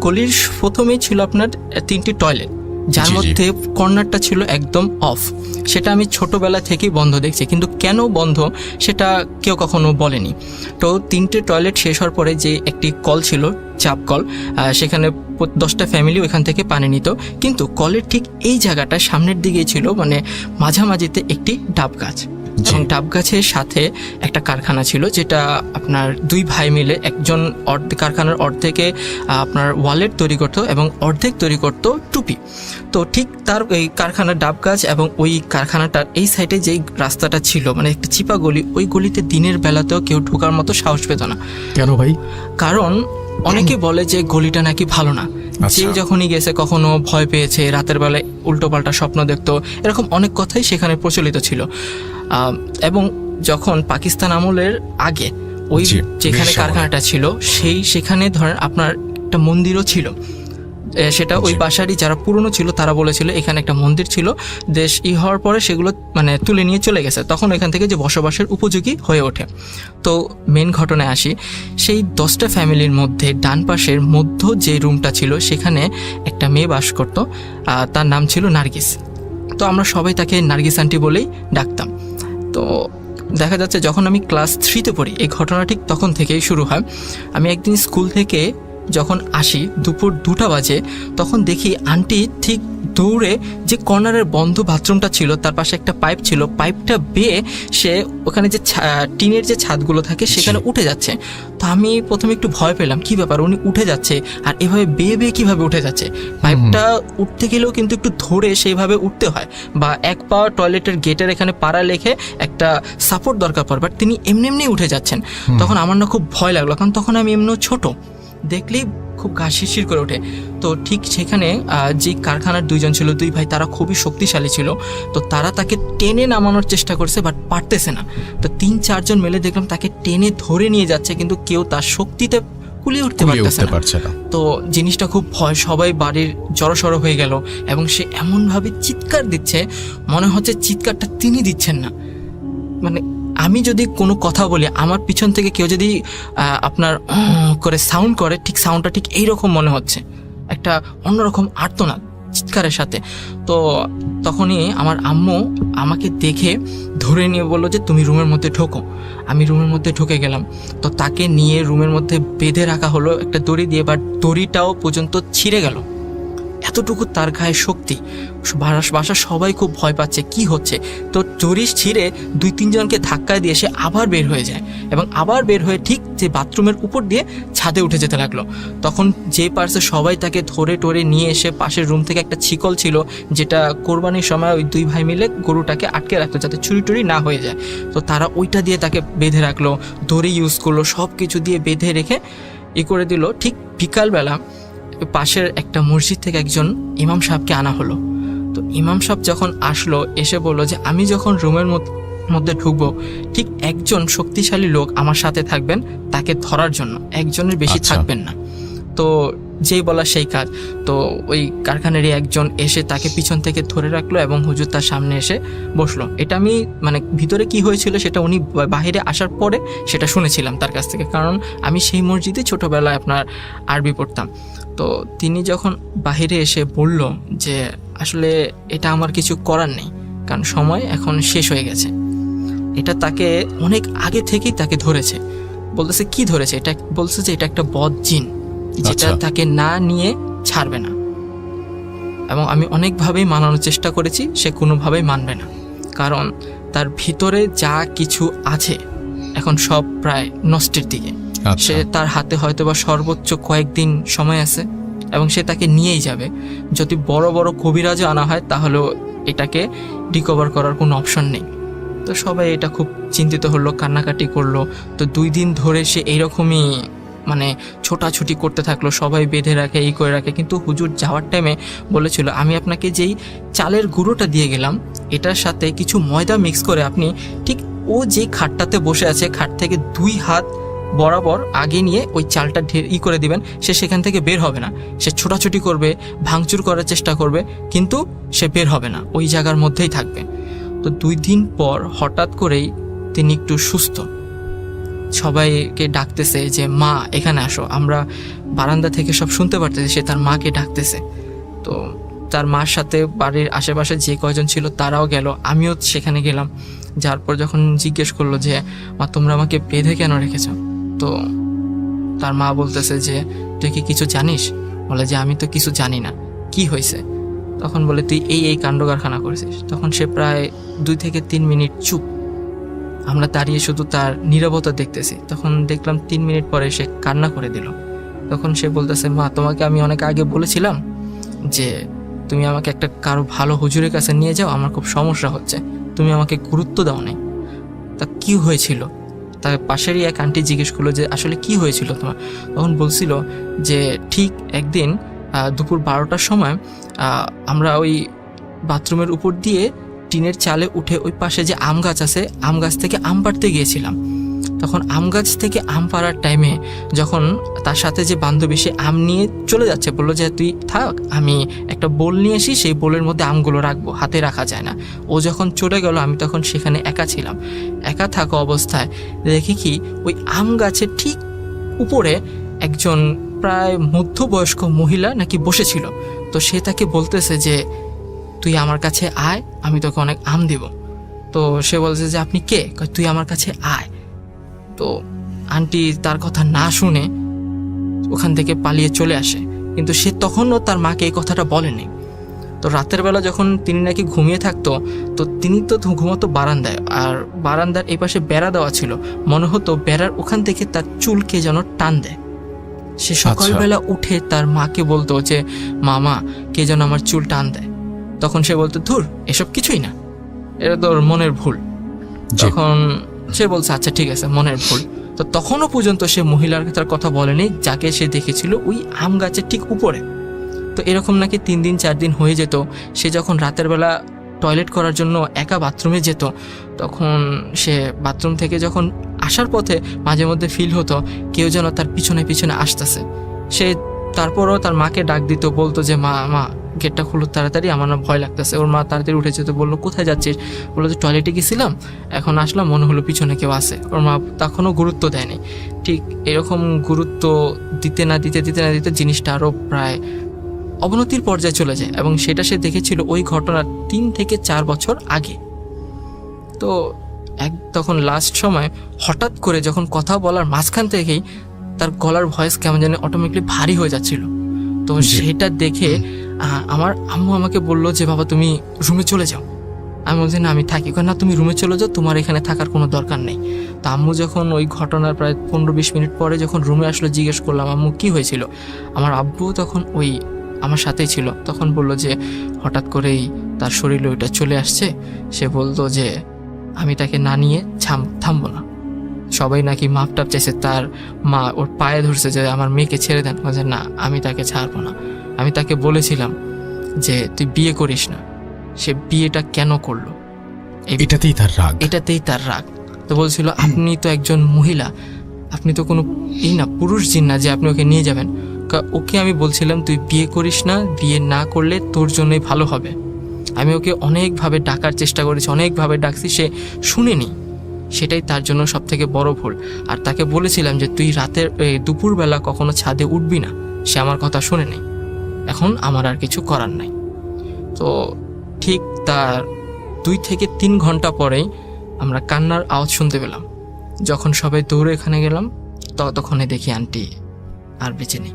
গলির প্রথমেই ছিল আপনার 3টি টয়লেট, যার জি, জি। মধ্যে কর্নারটা ছিল একদম অফ। সেটা আমি ছোটবেলা থেকেই বন্ধ দেখছি, কিন্তু কেন বন্ধ সেটা কেউ কখনো বলেনি। তো 3টে টয়লেট শেষ হওয়ার পরে যে একটি কল ছিল, চাপ কল, সেখানে 10টা ফ্যামিলি ওইখান থেকে পানি নিত। কিন্তু কলের ঠিক এই জায়গাটা সামনের দিকেই ছিল, মানে মাঝামাঝিতে একটি ডাব গাছ, এবং ডাব গাছের সাথে একটা কারখানা ছিল, যেটা আপনার 2 ভাই মিলে, একজন কারখানার অর্ধেকে আপনার ওয়ালেট তৈরি করতো এবং অর্ধেক তৈরি করতো টুপি। তো ঠিক তার ওই কারখানার ডাব গাছ এবং ওই কারখানাটার এই সাইডে যেই রাস্তাটা ছিল, মানে একটা চিপা গলি, ওই গলিতে দিনের বেলাতেও কেউ ঢোকার মতো সাহস পেত না। কেন ভাই? কারণ অনেকে বলে যে গলিটা নাকি ভালো না, আচ্ছা। যে যখনই গেছে কখনো ভয় পেয়েছে, রাতের বেলায় উল্টোপাল্টা স্বপ্ন দেখতো, এরকম অনেক কথাই সেখানে প্রচলিত ছিল। এবং যখন পাকিস্তান আমলের আগে ওই জি, যেখানে বেশ কারখানাটা ছিল, সেখানে ধরেন আপনার একটা মন্দিরও ছিল। সেটা ওই জি। বাসারই যারা পুরনো ছিল তারা বলেছিল এখানে একটা মন্দির ছিল, দেশ হওয়ার পরে সেগুলো মানে তুলে নিয়ে চলে গেছে, তখন এখান থেকে যে বসবাসের উপযোগী হয়ে ওঠে। তো মেন ঘটনায় আসি, সেই 10টা ফ্যামিলির মধ্যে ডান পাশের মধ্য যে রুমটা ছিল, সেখানে একটা মেয়ে বাস করতো, তার নাম ছিল নার্গিস। তো আমরা সবাই তাকে নার্গিস আন্টি বলেই ডাকতাম। তো দেখা যাচ্ছে যখন আমি ক্লাস 3তে পড়ি, এই ঘটনা ঠিক তখন থেকেই শুরু হয়। আমি একদিন স্কুল থেকে যখন আসি, দুপুর 2টা বাজে, তখন দেখি আন্টি ঠিক দৌড়ে যে কর্নারের বন্ধ বাথরুমটা ছিল, তার পাশে একটা পাইপ ছিল, পাইপটা বেয়ে সে ওখানে যে টিনের যে ছাদগুলো থাকে সেখানে উঠে যাচ্ছে। তো আমি প্রথমে একটু ভয় পেলাম, কি ব্যাপার, উনি উঠে যাচ্ছে আর এভাবে বেয়ে বেয়ে কীভাবে উঠে যাচ্ছে? পাইপটা উঠতে গেলেও কিন্তু একটু ধরে সেইভাবে উঠতে হয়, বা এক পা টয়লেটের গেটের এখানে পাড়া লেখে একটা সাপোর্ট দরকার পড়ে, বাট তিনি এমনি এমনি উঠে যাচ্ছেন। তখন আমার না খুব ভয় লাগলো, কারণ তখন আমি এমনিও ছোট, দেখলেই খুব গা শিরশির করে ওঠে। তো ঠিক সেখানে যে কারখানার 2জন ছিল, 2 ভাই, তারা খুবই শক্তিশালী ছিল। তো তারা তাকে টেনে নামানোর চেষ্টা করছে, বাট পারতেছে না। তো 3-4 জন মিলে দেখলাম তাকে টেনে ধরে নিয়ে যাচ্ছে, কিন্তু কেউ তার শক্তিতে কুলিয়ে উঠতে পারছে না। তো জিনিসটা খুব ভয়, সবাই বাড়ির জড়সড় হয়ে গেল, এবং সে এমনভাবে চিৎকার দিচ্ছে, মনে হচ্ছে চিৎকারটা তিনি দিচ্ছেন না। মানে আমি যদি কোনো কথা বলি, আমার পিছন থেকে কেউ যদি আপনার করে সাউন্ড করে, ঠিক সাউন্ডটা ঠিক এইরকম মনে হচ্ছে, একটা অন্যরকম আর্তনাদ চিৎকারের সাথে। তো তখনই আমার আম্মু আমাকে দেখে ধরে নিয়ে বললো যে তুমি রুমের মধ্যে ঢোকো। আমি রুমের মধ্যে ঢুকে গেলাম। তো তাকে নিয়ে রুমের মধ্যে বেঁধে রাখা হলো একটা দড়ি দিয়ে, বাট দড়িটাও পর্যন্ত ছিঁড়ে গেল, এতটুকু তার গায়ে শক্তি। বাসা সবাই খুব ভয় পাচ্ছে, কি হচ্ছে। তো দড়ি ছিঁড়ে 2-3 জনকে ধাক্কা দিয়ে সে আবার বের হয়ে যায়, এবং আবার বের হয়ে ঠিক যে বাথরুমের উপর দিয়ে ছাদে উঠে যেতে লাগলো। তখন যে পারছে সবাই তাকে ধরে টরে নিয়ে এসে পাশের রুম থেকে একটা ছিকল ছিল, যেটা কোরবানির সময় ওই 2 ভাই মিলে গরুটাকে আটকে রাখতো যাতে চুরি টুরি না হয়ে যায়। তো তারা ওইটা দিয়ে তাকে বেঁধে রাখলো, দড়ি ইউজ করলো, সব কিছু দিয়ে বেঁধে রেখে করে দিল। ঠিক বিকালবেলা পাশের একটা মসজিদ থেকে একজন ইমাম সাহেবকে আনা হলো। তো ইমাম সাহেব যখন আসলো, এসে বললো যে আমি যখন রুমের মধ্যে ঢুকবো, ঠিক একজন শক্তিশালী লোক আমার সাথে থাকবেন তাকে ধরার জন্য, একজনের বেশি থাকবেন না। তো যেই বলা সেই কাজ। তো ওই কারখানারই একজন এসে তাকে পিছন থেকে ধরে রাখলো, এবং হুজুর তার সামনে এসে বসলো। এটা আমি মানে ভিতরে কি হয়েছিল সেটা উনি বাইরে আসার পরে সেটা শুনেছিলাম তার কাছ থেকে, কারণ আমি সেই মসজিদে ছোটোবেলায় আপনার আরবি পড়তাম। তো তিনি যখন বাহিরে এসে বলল যে আসলে এটা আমার কিছু করার নেই, কারণ সময় এখন শেষ হয়ে গেছে, এটা তাকে অনেক আগে থেকেই তাকে ধরেছে। বলতেছে কি ধরেছে, এটা বলছে যে এটা একটা বদ জিন, যেটা তাকে না নিয়ে ছাড়বে না। এবং আমি অনেকভাবেই মানানোর চেষ্টা করেছি, সে কোনোভাবেই মানবে না, কারণ তার ভিতরে যা কিছু আছে এখন সব প্রায় নষ্টের দিকে। সে তার হাতে হয়তো বা সর্বোচ্চ কয়েকদিন সময় আছে, এবং সে তাকে নিয়েই যাবে। যদি বড় বড় কবিরাজও আনা হয় তাহলেও এটাকে রিকভার করার কোনো অপশন নেই। তো সবাই এটা খুব চিন্তিত হলো, কান্নাকাটি করলো। তো 2 দিন ধরে সে এইরকমই মানে ছোটাছুটি করতে থাকলো, সবাই বেঁধে রাখে, এই করে রাখে। কিন্তু হুজুর যাওয়ার টাইমে বলেছিল, আমি আপনাকে যেই চালের গুঁড়োটা দিয়ে গেলাম এটার সাথে কিছু ময়দা মিক্স করে আপনি ঠিক ও যে খাটটাতে বসে আছে খাট থেকে 2 হাত বরাবর আগে নিয়ে ওই চালটা করে দিবেন, সে সেখান থেকে বের হবে না। সে ছোটাছুটি করবে, ভাঙচুর করার চেষ্টা করবে, কিন্তু সে বের হবে না, ওই জায়গার মধ্যেই থাকবে। তো 2 দিন পর হঠাৎ করেই তিনি একটু সুস্থ, সবাইকে ডাকতেছে যে মা এখানে আসো। আমরা বারান্দা থেকে সব শুনতে পারতেছি সে তার মাকে ডাকতেছে। তো তার মার সাথে বাড়ির আশেপাশে যে কয়জন ছিল তারাও গেল, আমিও সেখানে গেলাম। যার পর যখন জিজ্ঞেস করলো যে মা তোমরা আমাকে বেঁধে কেন রেখেছ, তো তার মা বলতেছে যে তুই কি কিছু জানিস? বলে যে আমি তো কিছু জানি না, কি হয়েছে? তখন বলে তুই এই কাণ্ড কারখানা করেছিস। তখন সে প্রায় 2 থেকে 3 মিনিট চুপ। আমরা দাঁড়িয়ে শুধু তার নীরবতা দেখতেছি। তখন দেখলাম 3 মিনিট পরে সে কান্না করে দিল। তখন সে বলতেছে মা তোমাকে আমি অনেক আগে বলেছিলাম যে তুমি আমাকে একটা কারো ভালো হুজুরের কাছে নিয়ে যাও, আমার খুব সমস্যা হচ্ছে, তুমি আমাকে গুরুত্ব দাও নাই। তা কি হয়েছিল? তার পাশেরই এক আন্টি জিজ্ঞেস করলো যে আসলে কি হয়েছিল তোমার? তখন বলছিল যে ঠিক একদিন দুপুর 12টার সময় আমরা ওই বাথরুমের উপর দিয়ে টিনের চালে উঠে ওই পাশে যে আম গাছ আছে, আম গাছ থেকে আম পাড়তে গিয়েছিলাম। তখন আম গাছ থেকে আম পাড়ার টাইমে যখন তার সাথে যে বান্ধবী সে আম নিয়ে চলে যাচ্ছে, বললো যে তুই থাক, আমি একটা বোল নিয়ে আসি, সেই বোলের মধ্যে আমগুলো রাখবো, হাতে রাখা যায় না। ও যখন চলে গেল আমি তখন সেখানে একা ছিলাম। একা থাকা অবস্থায় দেখি কি ওই আম গাছের ঠিক উপরে একজন প্রায় মধ্যবয়স্ক মহিলা নাকি বসেছিল। তো সে তাকে বলতেছে যে তুই আমার কাছে আয়, আমি তোকে অনেক আম দিব। তো সে বলছে যে আপনি কে? তুই আমার কাছে আয়। তো আন্টি তার কথা না শুনে ওখান থেকে পালিয়ে চলে আসে, কিন্তু সে তখনও তার মাকে এই কথাটা বলেনি। তো রাতের বেলা যখন তিনি নাকি ঘুমিয়ে থাকতো, তো তিনি তো ঘুমাতো বারান্দায়, আর বারান্দার এই পাশে বেড়া দেওয়া ছিল, মনে হতো বেড়ার ওখান থেকে তার চুল কে যেন টান দেয়। সে সকালবেলা উঠে তার মাকে বলতো যে মামা কে যেন আমার চুল টান দেয়। তখন সে বলতো ধুর এসব কিছুই না, এটা তোর মনের ভুল। তখন সে বলছে আচ্ছা ঠিক আছে মনের ভুল। তো তখনও পর্যন্ত সে মহিলার তার কথা বলেনি যাকে সে দেখেছিল ওই আম গাছের ঠিক উপরে। তো এরকম নাকি 3 দিন 4 দিন হয়ে যেত। সে যখন রাতের বেলা টয়লেট করার জন্য একা বাথরুমে যেত, তখন সে বাথরুম থেকে যখন আসার পথে মাঝে মধ্যে ফিল হতো কেউ যেন তার পিছনে পিছনে আসতেছে। সে তারপরও তার মাকে ডাক দিত, বলতো যে মা গেটটা খুলো তাড়াতাড়ি, আমার না ভয় লাগতেছে। ওর মা তাড়াতাড়ি উঠে যেত, বললো কোথায় যাচ্ছিস? বললো যে টয়লেটে গেছিলাম, এখন আসলাম, মনে হলো পিছনে কেউ আছে। ওর মা তখনও গুরুত্ব দেয়নি। ঠিক এরকম গুরুত্ব দিতে না দিতে জিনিসটা আরও প্রায় অবনতির পর্যায়ে চলে যায়, এবং সেটা সে দেখেছিল ওই ঘটনার 3 থেকে 4 বছর আগে। তো তখন লাস্ট সময় হঠাৎ করে যখন কথা বলার মাঝখান থেকেই তার গলার ভয়েস কেমন যেন অটোমেটিকলি ভারী হয়ে যাচ্ছিল। তো সেটা দেখে আমার আম্মু আমাকে বললো যে বাবা তুমি রুমে চলে যাও। আমি বলছি না আমি থাকি। না তুমি রুমে চলে যাও, তোমার এখানে থাকার কোনো দরকার নেই। তো আম্মু যখন ওই ঘটনার প্রায় 15-20 মিনিট পরে যখন রুমে আসলো, জিজ্ঞেস করলাম আম্মু কি হয়েছিল, আমার আব্বু তখন ওই আমার সাথেই ছিল। তখন বললো যে হঠাৎ করেই তার শরীরে ওইটা চলে আসছে। সে বলতো যে আমি তাকে না নিয়ে থামবো না। সবাই নাকি মাপ টাপ চাইছে, তার মা ওর পায়ে ধরছে যে আমার মেয়েকে ছেড়ে দেন। বলছে না আমি তাকে ছাড়বো না। আমি তাকে বলেছিলাম যে তুই বিয়ে করিস না। সে বিয়েটা কেন করলো? এটাতেই তার রাগ। তো বলছিল আপনি তো একজন মহিলা, আপনি তো কোনো পুরুষ জিন না যে আপনি ওকে নিয়ে যাবেন। ওকে আমি বলছিলাম তুই বিয়ে করিস না, বিয়ে না করলে তোর জন্যই ভালো হবে। আমি ওকে অনেকভাবে ডাকার চেষ্টা করেছি, অনেকভাবে ডাকছি, সে শুনেনি। সেটাই তার জন্য সব থেকে বড় ভুল। আর তাকে বলেছিলাম যে তুই দুপুরবেলা কখনো ছাদে উঠবি না, সে আমার কথা শুনে নেই। এখন আমার আর কিছু করার নাই। তো ঠিক তার 2 থেকে 3 ঘন্টা পরেই আমরা কান্নার আওয়াজ শুনতে পেলাম। যখন সবাই দৌড়ে এখানে গেলাম ততক্ষণে দেখি আন্টি আর বেঁচে নেই।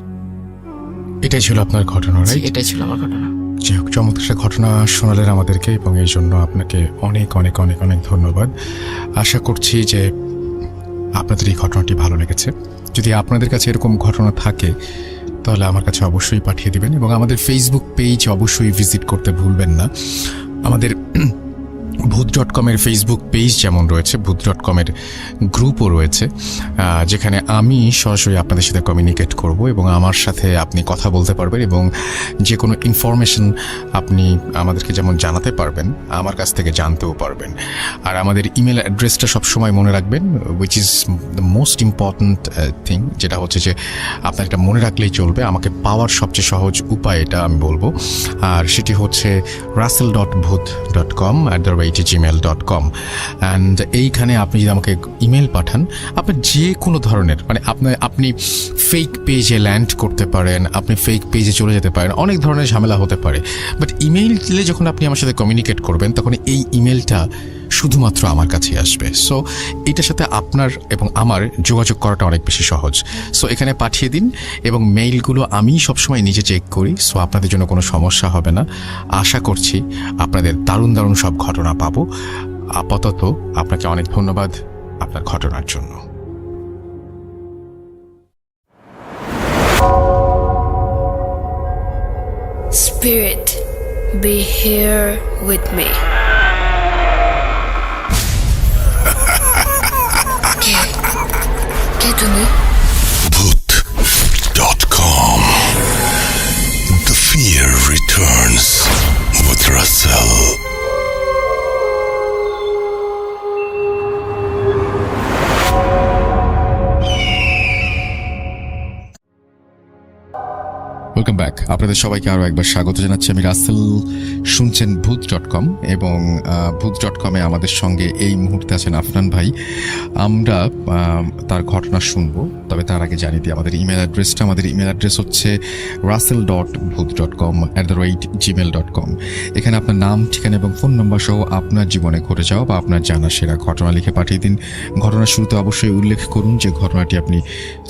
এটাই ছিল আপনার ঘটনা, রাইট? এটাই ছিল আমার ঘটনা। যাই হোক, চমৎকার একটা ঘটনা শোনালেন আমাদেরকে, এবং এই জন্য আপনাকে অনেক অনেক অনেক অনেক ধন্যবাদ। আশা করছি যে আপনাদের এই ঘটনাটি ভালো লেগেছে। যদি আপনাদের কাছে এরকম ঘটনা থাকে তাহলে আমার কাছে অবশ্যই পাঠিয়ে দিবেন, এবং আমাদের ফেসবুক পেজ অবশ্যই ভিজিট করতে ভুলবেন না। আমাদের ভূত ভূত.com-এর ফেসবুক পেজ যেমন রয়েছে, ভূত.com-এর গ্রুপও রয়েছে, যেখানে আমি সরাসরি আপনাদের সাথে কমিউনিকেট করব এবং আমার সাথে আপনি কথা বলতে পারবেন এবং যে কোনো ইনফরমেশন আপনি আমাদেরকে যেমন জানাতে পারবেন, আমার কাছ থেকে জানতেও পারবেন। আর আমাদের ইমেল অ্যাড্রেসটা সবসময় মনে রাখবেন, which is the most important thing, যেটা হচ্ছে যে আপনার এটা মনে রাখলেই চলবে। আমাকে পাওয়ার সবচেয়ে সহজ উপায় এটা আমি বলবো, আর সেটি হচ্ছে russell.booth.com@gmail.com। অ্যান্ড এইখানে আপনি যদি আমাকে ইমেল পাঠান, আপনার যে কোনো ধরনের, মানে আপনি ফেক পেজে ল্যান্ড করতে পারেন, আপনি ফেক পেজে চলে যেতে পারেন, অনেক ধরনের ঝামেলা হতে পারে। বাট ইমেইলে যখন আপনি আমার সাথে কমিউনিকেট করবেন, তখন এই ইমেলটা শুধুমাত্র আমার কাছে আসবে। সো এটার সাথে আপনার এবং আমার যোগাযোগ করাটা অনেক বেশি সহজ। সো এখানে পাঠিয়ে দিন এবং মেইলগুলো আমি সবসময় নিজে চেক করি। সো আপনাদের জন্য কোনো সমস্যা হবে না। আশা করছি আপনাদের দারুণ দারুণ সব ঘটনা পাবো। আপাতত আপনাকে অনেক ধন্যবাদ আপনার ঘটনার জন্য। Spirit, be here with me. কে তুমি? Booth.com. The fear returns with Russell. Welcome back. আপনাদের সবাইকে আরও একবার স্বাগত জানাচ্ছি। আমি রাসেল, শুনছেন ভূত.com এবং ভূত.com-এ আমাদের সঙ্গে এই মুহূর্তে আছেন আফনান ভাই। আমরা তার ঘটনা শুনবো, তবে তার আগে জানিয়ে দিই আমাদের ইমেল অ্যাড্রেসটা। আমাদের ইমেল অ্যাড্রেস হচ্ছে russell.booth.com@gmail.com। এখানে আপনার নাম, ঠিকানা এবং ফোন নম্বর সহ আপনার জীবনে ঘটে যাওয়া বা আপনার জানা সেরা ঘটনা লিখে পাঠিয়ে দিন। ঘটনার শুরুতে অবশ্যই উল্লেখ করুন যে ঘটনাটি আপনি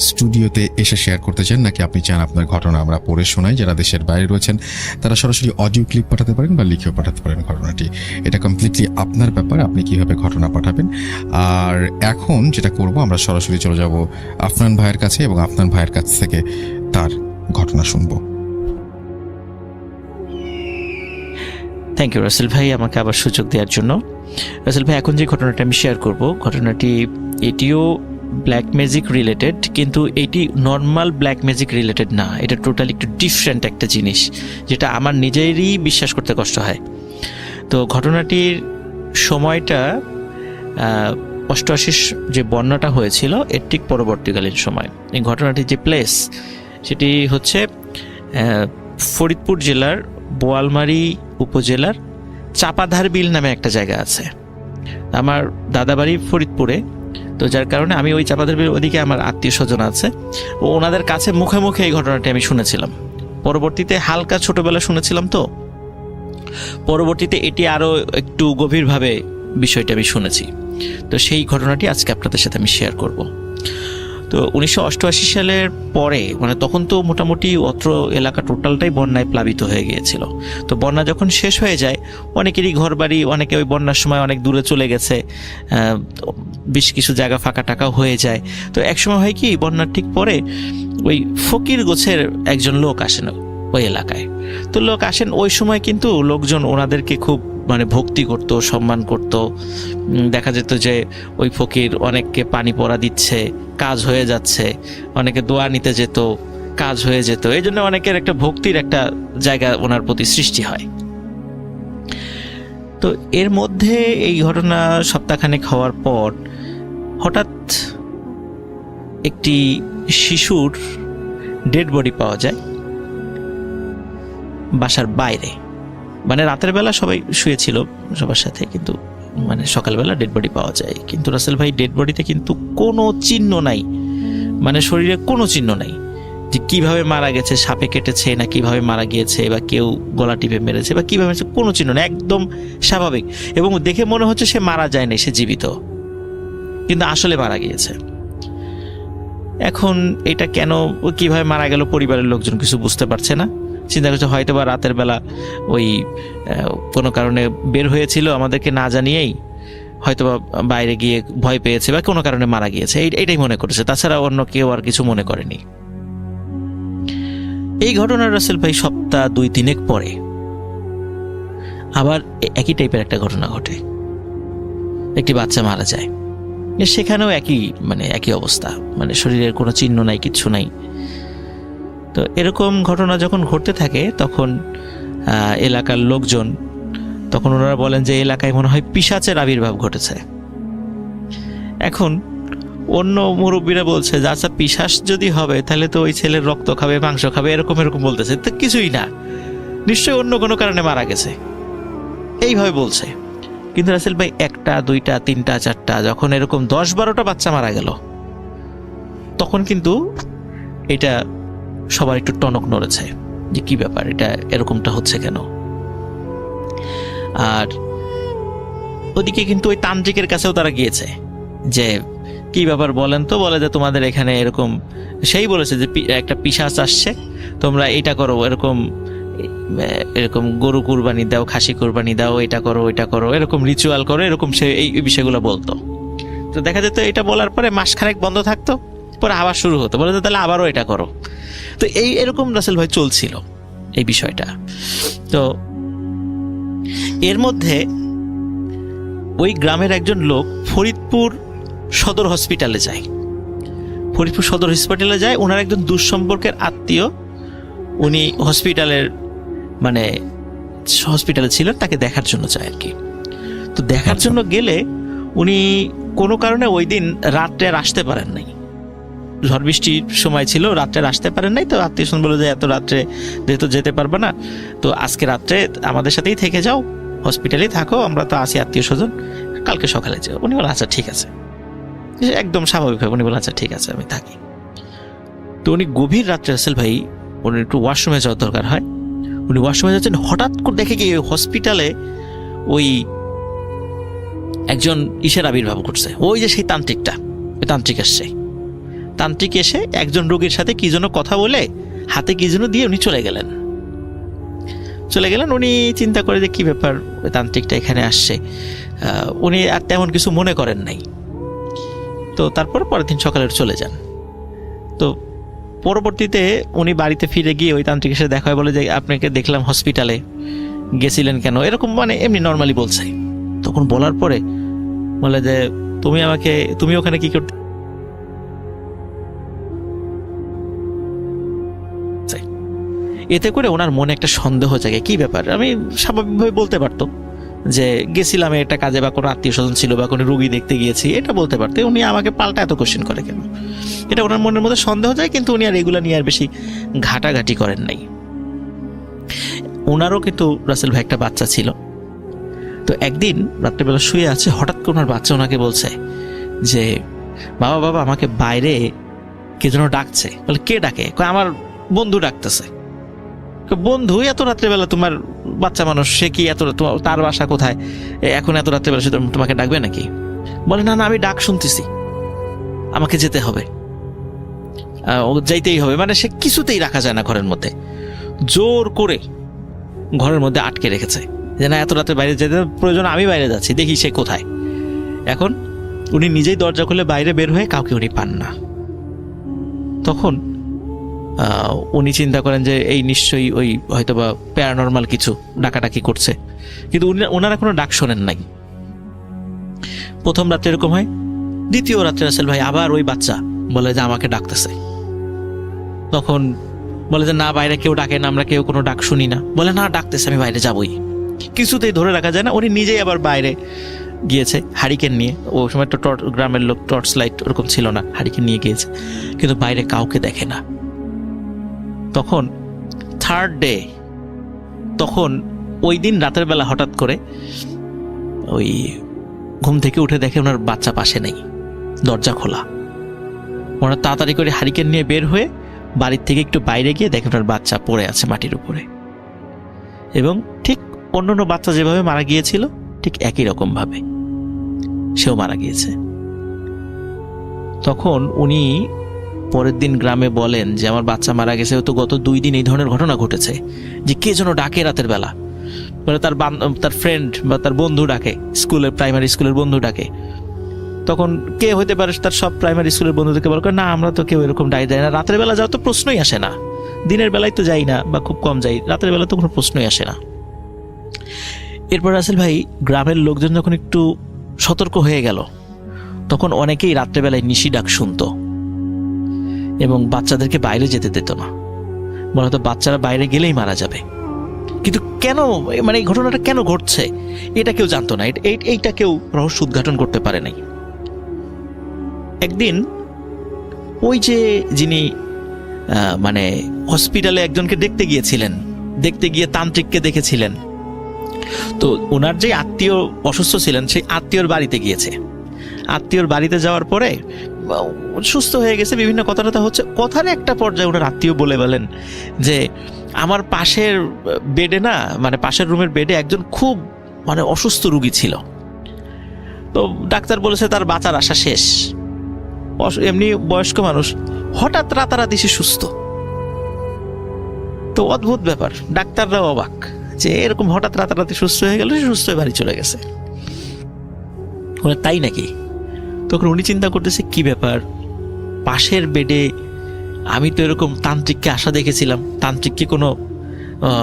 স্টুডিওতে এসে শেয়ার করতে চান, নাকি আপনি চান আপনার ঘটনা আমরা পড়ে শোনাই। যারা দেশের বাইরে রয়েছেন তারা সরাসরি অডিও ক্লিপ পাঠাতে পারেন বা লিখেও পাঠাতে পারেন ঘটনাটি। এটা কমপ্লিটলি আপনার ব্যাপার, আপনি কিভাবে ঘটনা পাঠাবেন। আর এখন যেটা করব, আমরা সরাসরি চলে যাব আফনান ভাইয়ের কাছে এবং আফনান ভাইয়ের কাছ থেকে তার ঘটনা শুনবো। থ্যাংক ইউ রাসেল ভাই, আমাকে আবার সুযোগ দেওয়ার জন্য। রাসেল ভাই, এখন যে ঘটনাটা আমি শেয়ার করব, ঘটনাটি এটিও ব্ল্যাক ম্যাজিক রিলেটেড, কিন্তু এটি নর্মাল ব্ল্যাক ম্যাজিক রিলেটেড না। এটা টোটালি একটু ডিফারেন্ট একটা জিনিস, যেটা আমার নিজেরই বিশ্বাস করতে কষ্ট হয়। তো ঘটনাটির সময়টা 88 যে বন্যাটা হয়েছিল এর ঠিক পরবর্তীকালীন সময়। এই ঘটনাটির যে প্লেস সেটি হচ্ছে ফরিদপুর জেলার বোয়ালমারী উপজেলার চাপাধার বিল নামে একটা জায়গা আছে। আমার দাদাবাড়ি ফরিদপুরে, তো যার কারণে আমি ওই চাপাধার বিল ওদিকে আমার আত্মীয় স্বজন আছে, ও ওনাদের কাছে মুখে মুখে এই ঘটনাটি আমি শুনেছিলাম। পরবর্তীতে হালকা ছোটবেলা শুনেছিলাম, তো পরবর্তীতে এটি আরও একটু গভীরভাবে বিষয়টা আমি শুনেছি। তো সেই ঘটনাটি আজকে আপনাদের সাথে আমি শেয়ার করব। তো 1988 সালের পরে, মানে তখন তো মোটামুটি অত্র এলাকা টোটালটাই বন্যায় প্লাবিত হয়ে গিয়েছিল। তো বন্যা যখন শেষ হয়ে যায়, অনেকেরই ঘর বাড়ি, অনেকে ওই বন্যার সময় অনেক দূরে চলে গেছে, বেশ কিছু জায়গা ফাঁকা টাকা হয়ে যায়। তো একসময় হয় কি, বন্যার ঠিক পরে ওই ফকির গোছের একজন লোক আসেন ওই এলাকায়। তো লোক আসেন, ওই সময় কিন্তু লোকজন ওনাদেরকে খুব মানে ভক্তি করত, সম্মান করত। দেখা যেত যে ওই ফকির অনেককে পানি পড়া দিচ্ছে, কাজ হয়ে যাচ্ছে, অনেকে দোয়া নিতে যেত, কাজ হয়ে যেত। এই জন্য অনেকের একটা ভক্তির একটা জায়গা ওনার প্রতি সৃষ্টি হয়। তো এর মধ্যে এই ঘটনা সপ্তাহখানেক হওয়ার পর হঠাৎ একটি শিশুর ডেড বডি পাওয়া যায় বাসার বাইরে। মানে রাতের বেলা সবাই শুয়েছিল সবার সাথে, কিন্তু মানে সকালবেলা ডেড বডি পাওয়া যায়। কিন্তু রাসেল ভাই, ডেড বডিতে কিন্তু কোনো চিহ্ন নাই, মানে শরীরে কোনো চিহ্ন নাই যে কিভাবে মারা গেছে, সাপে কেটেছে না কিভাবে মারা গিয়েছে, বা কেউ গলা টিপে মেরেছে বা কিভাবে মেরেছে, কোনো চিহ্ন নেই, একদম স্বাভাবিক। এবং দেখে মনে হচ্ছে সে মারা যায়নি, সে জীবিত, কিন্তু আসলে মারা গিয়েছে। এখন এটা কেন, কিভাবে মারা গেল, পরিবারের লোকজন কিছু বুঝতে পারছে না। চিন্তা করছে হয়তো বা রাতের বেলা ওই কোনো কারণে বের হয়েছিল আমাদেরকে না জানিয়েই, হয়তো বা বাইরে গিয়ে ভয় পেয়েছে বা কোনো কারণে মারা গিয়েছে, এইটাই মনে করেছে। তাছাড়া অন্য কেউ আর কিছু মনে করেনি। এই ঘটনার রাসেল ভাই সপ্তাহ 2-3 পরে আবার একই টাইপের একটা ঘটনা ঘটে। একটি বাচ্চা মারা যায়। সেখানেও একই অবস্থা, মানে শরীরের কোনো চিহ্ন নাই, কিচ্ছু নাই। তো এরকম ঘটনা যখন ঘটতে থাকে তখন এলাকার লোকজন, তখন ওনারা বলেন যে এলাকায় মনে হয় পিশাচের আবির্ভাব ঘটেছে। এখন অন্য মুরব্বীরা বলছে যে আচ্ছা পিশাচ যদি হবে তাহলে তো ওই ছেলের রক্ত খাবে, মাংস খাবে, এরকম বলতেছে। তো কিছুই না, নিশ্চয়ই অন্য কোনো কারণে মারা গেছে, এইভাবে বলছে। কিন্তু রাসেল ভাই 1টা 2টা 3টা 4টা যখন এরকম 10-12টা বাচ্চা মারা গেল, তখন কিন্তু এটা সবার একটু টনক নড়েছে যে কি ব্যাপার, এটা এরকমটা হচ্ছে কেন। আর ওদিকে কিন্তু ওই তান্ত্রিকের কাছেও তারা গিয়েছে যে কি ব্যাপার বলেন তো, বলে যে তোমাদের এখানে এরকম, সেই বলেছে যে একটা পিশাচ আসছে, তোমরা এটা করো, এরকম গরু কুরবানি দাও, খাসি কুরবানি দাও, এটা করো ওইটা করো, এরকম রিচুয়াল করো, এরকম সে এই বিষয়গুলো বলতো। তো দেখা যেত এটা বলার পরে মাসখানেক বন্ধ থাকতো, পরে আবার শুরু হতো, বলে যে তাহলে আবারও এটা করো। তো এরকম রাসেল ভাই চলছিল এই বিষয়টা। তো এর মধ্যে ওই গ্রামের একজন লোক ফরিদপুর সদর হসপিটালে যায়। ফরিদপুর সদর হসপিটালে যায়, ওনার একজন দুঃসম্পর্কের আত্মীয় উনি হসপিটালে ছিলেন, তাকে দেখার জন্য যায় আর কি। তো দেখার জন্য গেলে উনি কোনো কারণে ওই দিন রাত্রে আর আসতে পারেন নাই, ঝড় বৃষ্টির সময় ছিল, রাত্রে আসতে পারেন নাই। তো আত্মীয় স্বজন বলে যে এত রাত্রে যেহেতু যেতে পারবে না, তো আজকে রাত্রে আমাদের সাথেই থেকে যাও, হসপিটালেই থাকো, আমরা তো আসি আত্মীয় স্বজন, কালকে সকালে যাও। উনি বলে আচ্ছা ঠিক আছে, একদম স্বাভাবিকভাবে উনি বলে আচ্ছা ঠিক আছে আমি থাকি। তো উনি গভীর রাত্রে রাসেল ভাই, উনি একটু ওয়াশরুমে যাওয়ার দরকার হয়, উনি ওয়াশরুমে যাচ্ছেন, হঠাৎ করে দেখে কি হসপিটালে ওই একজন ইসের আবির্ভাব ঘটছে। ওই যে সেই তান্ত্রিক আসছে, তান্ত্রিক এসে একজন রোগীর সাথে কি যেন কথা বলে হাতে কি যেন দিয়ে উনি চলে গেলেন। উনি চিন্তা করে যে কি ব্যাপার, ওই তান্ত্রিকটা এখানে আসছে, উনি আর তেমন কিছু মনে করেন নাই। তো তারপর পরের দিন সকালে চলে যান। তো পরবর্তীতে উনি বাড়িতে ফিরে গিয়ে ওই তান্ত্রিকের সাথে দেখা হয়, বলে যে আপনাকে দেখলাম হসপিটালে, গেছিলেন কেন, এরকম এমনি নর্মালি বলছে। তখন বলার পরে বলে যে তুমি ওখানে কি করতে। এতে করে ওনার মনে একটা সন্দেহ জাগে, কি ব্যাপার, আমি স্বাভাবিকভাবে বলতে পারতো যে গেছিলাম একটা কাজে, বা কোনো আত্মীয় স্বজন ছিল, বা কোনো রোগী দেখতে গিয়েছি, এটা বলতে পারতে। উনি আমাকে পাল্টা এত কোশ্চেন করে কেন, এটা ওনার মনের মধ্যে সন্দেহ যায়। কিন্তু উনি আর এগুলো নিয়ে আর বেশি ঘাটাঘাটি করেন নাই। ওনারও কিন্তু রাসেল ভাই একটা বাচ্চা ছিল। তো একদিন রাত্রেবেলা শুয়ে আছে, হঠাৎ করে ওনার বাচ্চা ওনাকে বলছে যে বাবা আমাকে বাইরে কে যেন ডাকছে। বলে কে ডাকে? আমার বন্ধু ডাকতেছে। বন্ধু? এত রাত্রেবেলা তোমার বাচ্চা মানুষ, সে কি এত, তার বাসা কোথায়, এখন এত রাত্রেবেলা সে তোমাকে ডাকবে নাকি? বলে না আমি ডাক শুনতেছি, আমাকে যেতে হবে, যাইতেই হবে। সে কিছুতেই রাখা যায় না ঘরের মধ্যে, জোর করে ঘরের মধ্যে আটকে রেখেছে যে না এত রাতে বাইরে যেতে প্রয়োজন, আমি বাইরে যাচ্ছি, দেখি সে কোথায়। এখন উনি নিজেই দরজা খুলে বাইরে বের হয়ে কাউকে উনি পান না। তখন উনি চিন্তা করেন যে এই নিশ্চয়ই ওই হয়তোবা প্যারানর্মাল কিছু ডাকাডাকি করছে, কিন্তু ওনারা কোনো ডাক শোনেন নাই। প্রথম রাত্রে এরকম হয়, দ্বিতীয় রাত্রে রাসেল ভাই আবার ওই বাচ্চা বলে যে আমাকে ডাকতেছে। তখন বলে যে না বাইরে কেউ ডাকে না, আমরা কেউ কোনো ডাক শুনি না। বলে না ডাকতেছে, আমি বাইরে যাবই। কিছুতেই ধরে রাখা যায় না, উনি নিজেই আবার বাইরে গিয়েছে হারিকেন নিয়ে। ওই সময় তো গ্রামের লোক টর্চ লাইট ওরকম ছিল না, হারিকেন নিয়ে গিয়েছে, কিন্তু বাইরে কাউকে দেখে না। তখন থার্ড ডে, তখন ওই দিন রাতের বেলা হঠাৎ করে ওই ঘুম থেকে উঠে দেখে ওনার বাচ্চা পাশে নেই, দরজা খোলা। ওনার তাড়াতাড়ি করে হারিকেন নিয়ে বের হয়ে বাড়ির থেকে একটু বাইরে গিয়ে দেখে ওনার বাচ্চা পড়ে আছে মাটির উপরে, এবং ঠিক অন্যান্য বাচ্চা যেভাবে মারা গিয়েছিল ঠিক একই রকম ভাবে সেও মারা গিয়েছে। তখন উনি পরের দিন গ্রামে বলেন যে আমার বাচ্চা মারা গেছে, তো গত 2 দিন এই ধরনের ঘটনা ঘটেছে, যে কে যেন ডাকে রাতের বেলা। বলে তার ফ্রেন্ড বা তার বন্ধু ডাকে, প্রাইমারি স্কুলের বন্ধু ডাকে। তখন কে হইতে পারে, তার সব প্রাইমারি স্কুলের বন্ধুদেরকে বলে না আমরা তো কেউ এরকম ডাক দেয় না, রাতের বেলা যাওয়া তো প্রশ্নই আসে না, দিনের বেলায় তো যাই না বা খুব কম যাই, রাতের বেলা তো কোনো প্রশ্নই আসে না। এরপর রাসেল ভাই গ্রামের লোকজন যখন একটু সতর্ক হয়ে গেল, তখন অনেকেই রাত্রেবেলায় নিশি ডাক শুনতো এবং বাচ্চাদেরকে বাইরে যেতে দিত না, বলা হতো বাচ্চারা বাইরে গেলেই মারা যাবে। কিন্তু কেন, মানে এই ঘটনাটা কেন ঘটছে এটা কেউ জানতো না, এইটা কেউ রহস্য উদ্ঘাটন করতে পারে নাই। একদিন ওই যে যিনি মানে হসপিটালে একজনকে দেখতে গিয়েছিলেন, দেখতে গিয়ে তান্ত্রিককে দেখেছিলেন, তো ওনার যে আত্মীয় অসুস্থ ছিলেন সেই আত্মীয়র বাড়িতে গিয়েছে। আত্মীয়র বাড়িতে যাওয়ার পরে সুস্থ হয়ে গেছে, বিভিন্ন কথাটা হচ্ছে, কথার একটা পর্যায়ে ওনার আত্মীয় বলেন যে আমার পাশের বেডে না, মানে পাশের রুমের বেডে একজন খুব মানে অসুস্থ রুগী ছিল, তো ডাক্তার বলেছে তার বাঁচার আশা শেষ। এমনি বয়স্ক মানুষ, হঠাৎ রাতারাতি সে সুস্থ। তো অদ্ভুত ব্যাপার, ডাক্তাররাও অবাক যে এরকম হঠাৎ রাতারাতি সুস্থ হয়ে গেল, সুস্থ হয়ে বাড়ি চলে গেছে। তাই নাকি? তখন উনি চিন্তা করতেছে কি ব্যাপার, পাশের বেডে আমি তো এরকম তান্ত্রিককে আশা দেখেছিলাম, তান্ত্রিককে কোনো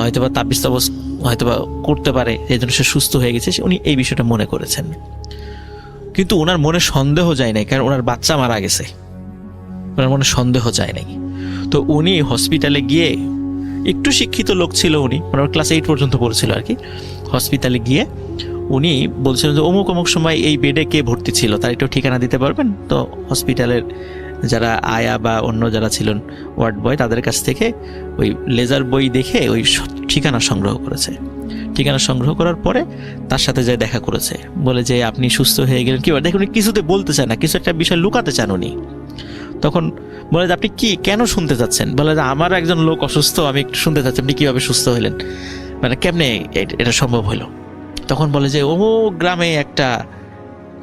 হয়তোবা তাবিজ তাবজ হয়তোবা করতে পারে, এই জন্য সে সুস্থ হয়ে গেছে, উনি এই বিষয়টা মনে করেছেন। কিন্তু ওনার মনে সন্দেহ যায় নাই, কারণ ওনার বাচ্চা মারা গেছে, ওনার মনে সন্দেহ যায় নাই। তো উনি হসপিটালে গিয়ে, একটু শিক্ষিত লোক ছিল উনি, ওনার ক্লাস 8 পর্যন্ত পড়েছিল আর কি, হসপিটালে গিয়ে উনি বলছিলেন যে অমুক অমুক সময় এই বেডে কে ভর্তি ছিল, তার একটু ঠিকানা দিতে পারবেন? তো হসপিটালের যারা আয়া বা অন্য যারা ছিলেন ওয়ার্ড বয়, তাদের কাছ থেকে ওই লেজার বই দেখে ওই ঠিকানা সংগ্রহ করেছে। ঠিকানা সংগ্রহ করার পরে তার সাথে যায় দেখা করেছে, বলে যে আপনি সুস্থ হয়ে গেলেন কি? দেখুন উনি কিছুতে বলতে চান না, কিছু একটা বিষয় লুকাতে চান উনি। তখন বলে যে আপনি কি, কেন শুনতে চাচ্ছেন? বলে যে আমার একজন লোক অসুস্থ, আমি একটু শুনতে চাচ্ছি আপনি কীভাবে সুস্থ হলেন, মানে কেমনে এটা সম্ভব হলো? তখন বলে যে ও গ্রামে একটা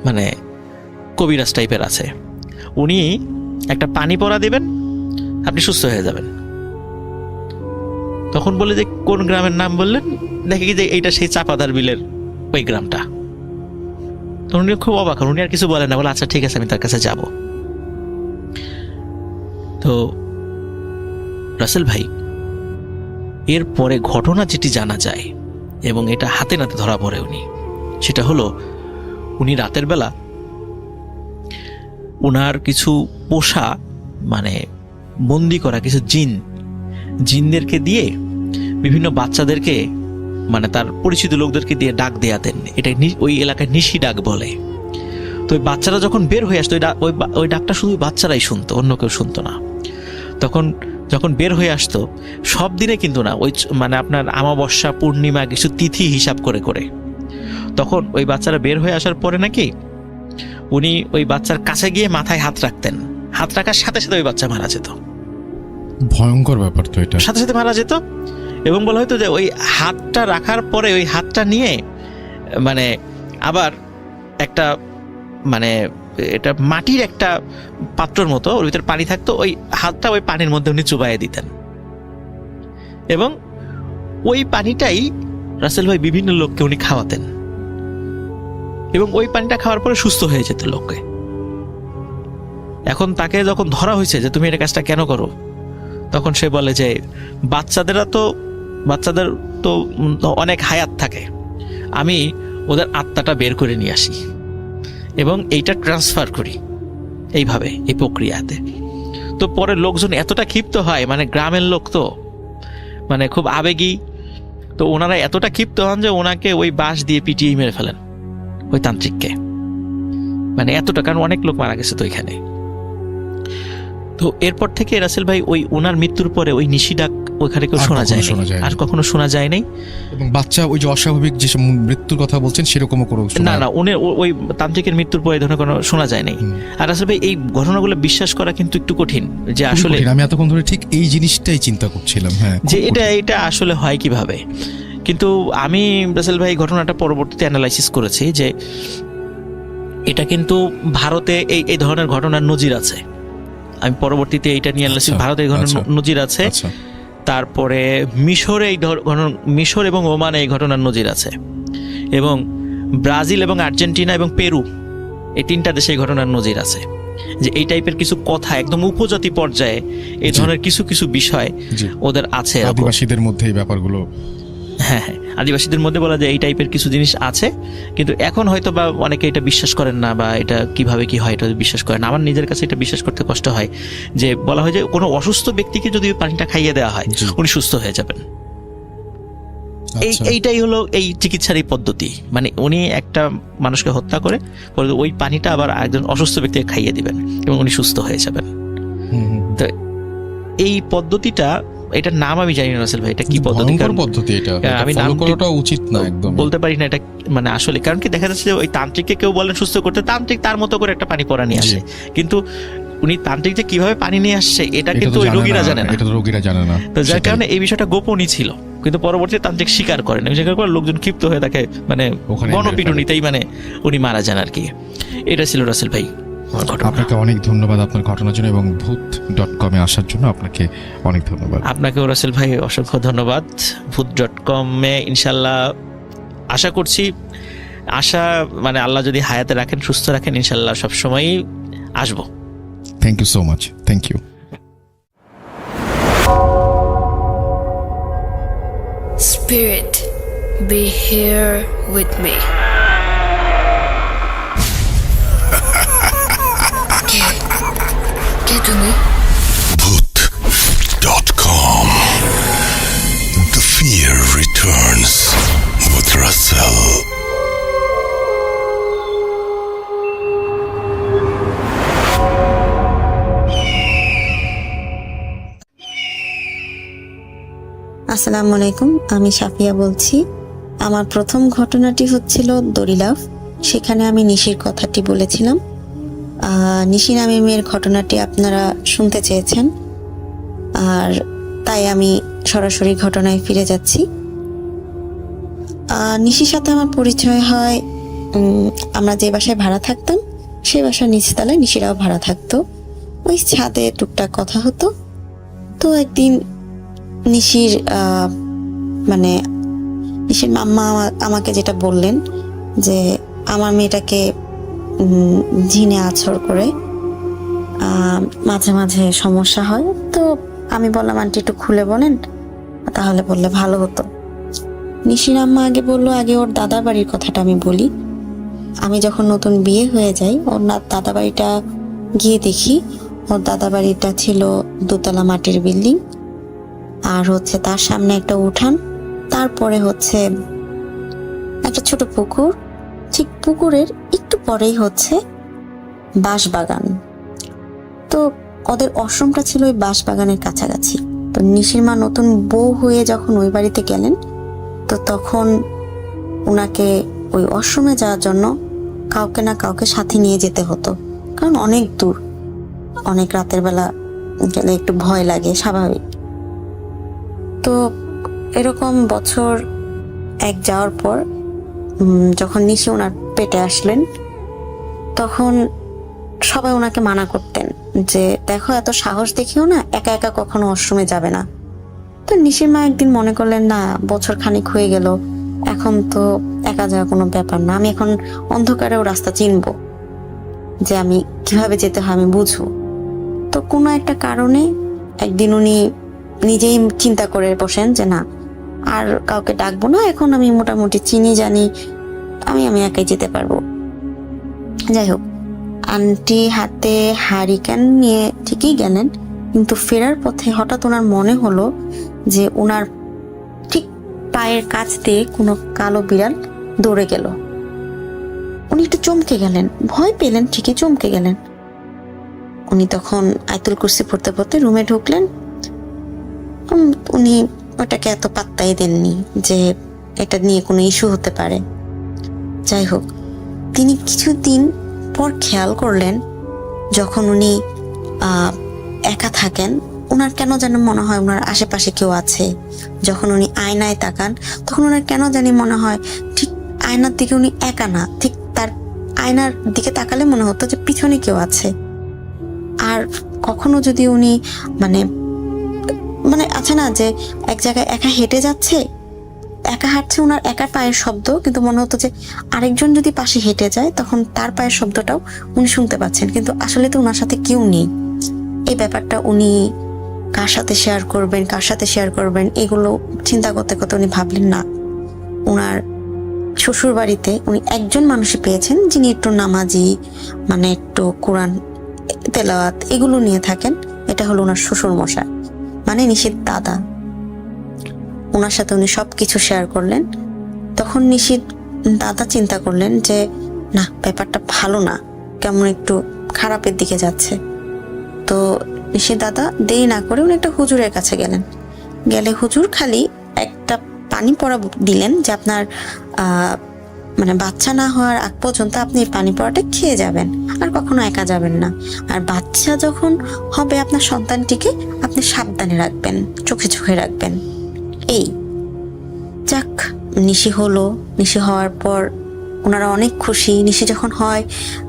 মানে কবিরাজ টাইপের আছে, উনি একটা পানি পড়া দেবেন, আপনি সুস্থ হয়ে যাবেন। তখন বলে যে কোন গ্রামের নাম বললেন? দেখে কি যে এইটা সেই চাপাদার বিলের ওই গ্রামটা। তখন উনি খুব অবাক, উনি আর কিছু বলেন না, বলে আচ্ছা ঠিক আছে আমি তার কাছে যাব। তো রাসেল ভাই, এরপরে ঘটনা যেটি জানা যায় এবং এটা হাতে নাতে ধরা পড়ে উনি, সেটা হলো উনি রাতের বেলা উনার কিছু পোষা মানে বন্দি করা কিছু জিনদেরকে দিয়ে বিভিন্ন বাচ্চাদেরকে, মানে তার পরিচিত লোকদেরকে দিয়ে ডাক দেয়াতেন। এটা ওই এলাকায় নিশি ডাক বলে। তো ওই বাচ্চারা যখন বের হয়ে আসতো, ওই ডাকটা শুধু বাচ্চারাই শুনতো, অন্য কেউ শুনতো না। তখন যখন বের হয়ে আসতো, সব দিনে কিন্তু না, ওই মানে আপনার আমাবস্যা পূর্ণিমা কিছু তিথি হিসাব করে করে, তখন ওই বাচ্চারা বের হয়ে আসার পরে নাকি উনি ওই বাচ্চার কাছে গিয়ে মাথায় হাত রাখতেন, হাত রাখার সাথে সাথে ওই বাচ্চা মারা যেত। ভয়ঙ্কর ব্যাপার তো এটা, সাথে সাথে মারা যেত। এবং বলা হয়তো যে ওই হাতটা রাখার পরে ওই হাতটা নিয়ে মানে আবার একটা মানে এটা মাটির একটা পাত্রর মতো, ওর ভিতরে পানি থাকতো, ওই হাতটা ওই পানির মধ্যে উনি চুবাইয়ে দিতেন এবং ওই পানিটাই রাসেল ভাই বিভিন্ন লোককে উনি খাওয়াতেন এবং ওই পানিটা খাওয়ার পরে সুস্থ হয়ে যেত লোককে। এখন তাকে যখন ধরা হয়েছে যে তুমি এটা কাজটা কেন করো, তখন সে বলে যে বাচ্চাদের তো অনেক হায়াত থাকে, আমি ওদের আত্মাটা বের করে নিয়ে আসি এবং এইটা ট্রান্সফার করি এইভাবে, এই প্রক্রিয়াতে। তো পরে লোকজন এতটা ক্ষিপ্ত হয়, মানে গ্রামের লোক তো মানে খুব আবেগী, তো ওনারা এতটা ক্ষিপ্ত হন যে ওনাকে ওই বাঁশ দিয়ে পিটিয়ে মেরে ফেলেন ওই তান্ত্রিককে, মানে এতটা, কারণ অনেক লোক মারা গেছে তো এখানে। তো এরপর থেকে রাসেল ভাই ওই ওনার মৃত্যুর পরে ওই নিশি ডাক ওইখানে কেউ শোনা যায় আর কখনো শোনা যায় নাই। এবং বাচ্চা ওই যে অস্বাভাবিক যে মৃত্যুর কথা বলছেন সেরকমও কোনো না, উনি ওই তান্ত্রিকের মৃত্যুর পরে এই ধরনের কোনো শোনা যায় নাই। আর রাসেল ভাই এই ঘটনাগুলো বিশ্বাস করা কিন্তু একটু কঠিন, যে আসলে আমি এতক্ষণ ধরে ঠিক এই জিনিসটাই চিন্তা করছিলাম, হ্যাঁ, যে এটা আসলে হয় কিভাবে। কিন্তু আমি রাসেল ভাই ঘটনাটা পরবর্তীতে অ্যানালাইসিস করেছি যে এটা কিন্তু ভারতে এই ধরনের ঘটনার নজির আছে। আমি পরবর্তীতে এইটা নিয়ে অ্যানালাইসিস, ভারতে এই ধরনের নজির আছে। তারপরে মিশর এবং ওমানে এই ঘটনার নজির আছে, এবং ব্রাজিল এবং আর্জেন্টিনা এবং পেরু এই 3টা দেশে এই ঘটনার নজির আছে, যে এই টাইপের কিছু কথা একদম উপজাতি পর্যায়ে এই ধরনের কিছু বিষয় ওদের আছে, আদিবাসীদের মধ্যে এই ব্যাপারগুলো। হ্যাঁ হ্যাঁ, আদিবাসীদের মধ্যে বলা যায় এই টাইপের কিছু জিনিস আছে, কিন্তু এখন হয়তো বা অনেকে এটা বিশ্বাস করেন না, বা এটা কিভাবে কি হয় এটা বিশ্বাস করেন না। আমার নিজের কাছে এটা বিশ্বাস করতে কষ্ট হয় যে বলা হয় যে কোনো অসুস্থ ব্যক্তিকে যদি ওই পানিটা খাইয়ে দেওয়া হয় উনি সুস্থ হয়ে যাবেন। এইটাই হলো এই চিকিৎসার এই পদ্ধতি, মানে উনি একটা মানুষকে হত্যা করে পরে ওই পানিটা আবার একজন অসুস্থ ব্যক্তিকে খাইয়ে দিবেন এবং উনি সুস্থ হয়ে যাবেন। তো এই পদ্ধতিটা, এটার নাম আমি জানি না রাসেল ভাই, এটা কি পদ্ধতি, আমি নাম করাটা উচিত না, একদম বলতে পারি না এটা মানে আসলে। কারণ কি দেখা যাচ্ছে যে ওই তান্ত্রিককে কেউ বলেন সুস্থ করতে, তান্ত্রিক তার মতো করে একটা পানি পরা নিয়ে আসে, কিন্তু উনি তান্ত্রিক যে কিভাবে পানি নিয়ে আসছে এটা কিন্তু ওই রোগীরা জানে না। তো যার কারণে এই বিষয়টা গোপনই ছিল, কিন্তু পরবর্তীতে তান্ত্রিক স্বীকার করেন, স্বীকার করে লোকজন ক্ষিপ্ত হয়ে তাকে মানে গণপিটুনিতেই মানে উনি মারা যান আর কি। এটা ছিল রাসেল ভাই। আপনাকে অনেক ধন্যবাদ আপনার ঘটনার জন্য এবং ভূত.com-এ আসার জন্য আপনাকে অনেক ধন্যবাদ। আপনাকেও রাসেল ভাই অসংখ্য ধন্যবাদ। ভূত.com-এ ইনশাল্লাহ আশা করছি, মানে আল্লাহ যদি হায়াতে রাখেন, সুস্থ রাখেন, ইনশাল্লাহ সবসময়ই আসবো। Thank you so much. Thank you. Spirit, be here with me. কে তুমি? Bhoot.com. The fear returns with Russell. আসসালামু আলাইকুম, আমি সাফিয়া বলছি। আমার প্রথম ঘটনাটি হচ্ছিল দড়িলাফ। সেখানে আমি নিশির কথাটি বলেছিলাম। নিশি নামে মেয়ের ঘটনাটি আপনারা শুনতে চেয়েছেন, আর তাই আমি সরাসরি ঘটনায় ফিরে যাচ্ছি। নিশির সাথে আমার পরিচয় হয়, আমরা যে বাসায় ভাড়া থাকতাম সেই বাসার নিচতলায় নিশিরাও ভাড়া থাকতো। ওই ছাদে টুকটাক কথা হতো। তো একদিন নিশির মাম্মা আমাকে যেটা বললেন যে আমার মেয়েটাকে জিনে আছর করে, মাঝে মাঝে সমস্যা হয়। তো আমি বললাম আন্টি একটু খুলে বলেন, তাহলে বললে ভালো হতো। নিশির আম্মা আগে বললো আগে ওর দাদার বাড়ির কথাটা আমি বলি। আমি যখন নতুন বিয়ে হয়ে যাই, ওর দাদা বাড়িটা গিয়ে দেখি, ওর দাদা বাড়িটা ছিল দোতলা মাটির বিল্ডিং, আর হচ্ছে তার সামনে একটা উঠান, তারপরে হচ্ছে একটা ছোট পুকুর, ঠিক পুকুরের একটু পরেই হচ্ছে বাঁশবাগান। তো ওদের আশ্রমটা ছিল ওই বাঁশবাগানের কাছাকাছি। তো নিশির মা নতুন বউ হয়ে যখন ওই বাড়িতে গেলেন, তো তখন ওনাকে ওই আশ্রমে যাওয়ার জন্য কাউকে না কাউকে সাথে নিয়ে যেতে হতো, কারণ অনেক দূর, অনেক রাতের বেলা গেলে একটু ভয় লাগে, স্বাভাবিক। তো এরকম বছর এক যাওয়ার পর যখন নিশি ওনার পেটে আসলেন, তখন সবাই ওনাকে মানা করতেন যে দেখো এত সাহস দেখিও না, একা একা কখনো আশ্রমে যাবে না। তো নিশির মা একদিন মনে করলেন না, বছর খানিক হয়ে গেল, এখন তো একা যাওয়া কোনো ব্যাপার না, আমি এখন অন্ধকারেও রাস্তা চিনবো, যে আমি কিভাবে যেতে হয় আমি বুঝবো। তো কোনো একটা কারণে একদিন উনি নিজেই চিন্তা করে বসেন যে না, আর কাউকে ডাকবো না, এখন আমি মোটামুটি চিনি জানি, আমি একাই যেতে পারবো। যাই হোক, আন্টি হাতে হারিকেন নিয়ে ঠিকই গেলেন, কিন্তু ফেরার পথে হঠাৎ ওনার মনে হলো যে ওনার ঠিক পায়ের কাছ দিয়ে কোনো কালো বিড়াল দৌড়ে গেল। উনি একটু চমকে গেলেন, ভয় পেলেন, ঠিকই চমকে গেলেন। উনি তখন আয়াতুল কুরসি পড়তে পড়তে রুমে ঢুকলেন। উনি ওটাকে এত পাত্তাই দেননি যে এটা নিয়ে কোনো ইস্যু হতে পারে। যাই হোক, তিনি কিছুদিন পর খেয়াল করলেন যখন উনি একা থাকেন, ওনার কেন যেন মনে হয় ওনার আশেপাশে কেউ আছে। যখন উনি আয়নায় তাকান, তখন ওনার কেন জানি মনে হয় ঠিক আয়নার দিকে উনি একা না, ঠিক তার আয়নার দিকে তাকালে মনে হতো যে পিছনে কেউ আছে। আর কখনো যদি উনি মানে আছে না যে এক জায়গায় একা হেঁটে যাচ্ছে, একা হাঁটছে, ওনার একা পায়ের শব্দ, কিন্তু মনে হতো যে আরেকজন যদি পাশে হেঁটে যায় তখন তার পায়ের শব্দটাও উনি শুনতে পাচ্ছেন, কিন্তু আসলে তো ওনার সাথে কেউ নেই। এই ব্যাপারটা উনি কার সাথে শেয়ার করবেন এগুলো চিন্তা করতে করতে উনি ভাবলেন না, ওনার শ্বশুর বাড়িতে উনি একজন মানুষই পেয়েছেন যিনি একটু নামাজি, মানে একটু কোরআন তেলাওয়াত এগুলো নিয়ে থাকেন। এটা হলো ওনার শ্বশুর মশাই, মানে নিশির দাদা। ওনার সাথে উনি সবকিছু শেয়ার করলেন। তখন নিশির দাদা চিন্তা করলেন যে না, ব্যাপারটা ভালো না, কেমন একটু খারাপের দিকে যাচ্ছে। তো নিশির দাদা দেরি না করে উনি একটা হুজুরের কাছে গেলেন। গেলে হুজুর খালি একটা পানি পড়া দিলেন যে আপনার মানে বাচ্চা না হওয়ার আগ পর্যন্ত আপনি এই পানি পড়াটা খেয়ে যাবেন, আর কখনো একা যাবেন না। আর বাচ্চা যখন হবে আপনার সন্তানটিকে আপনি সাবধানে রাখবেন, চোখে চোখে রাখবেন। এই যাক, নিশি হলো। নিশি হওয়ার পর ওনারা অনেক খুশি। নিশি যখন হয়,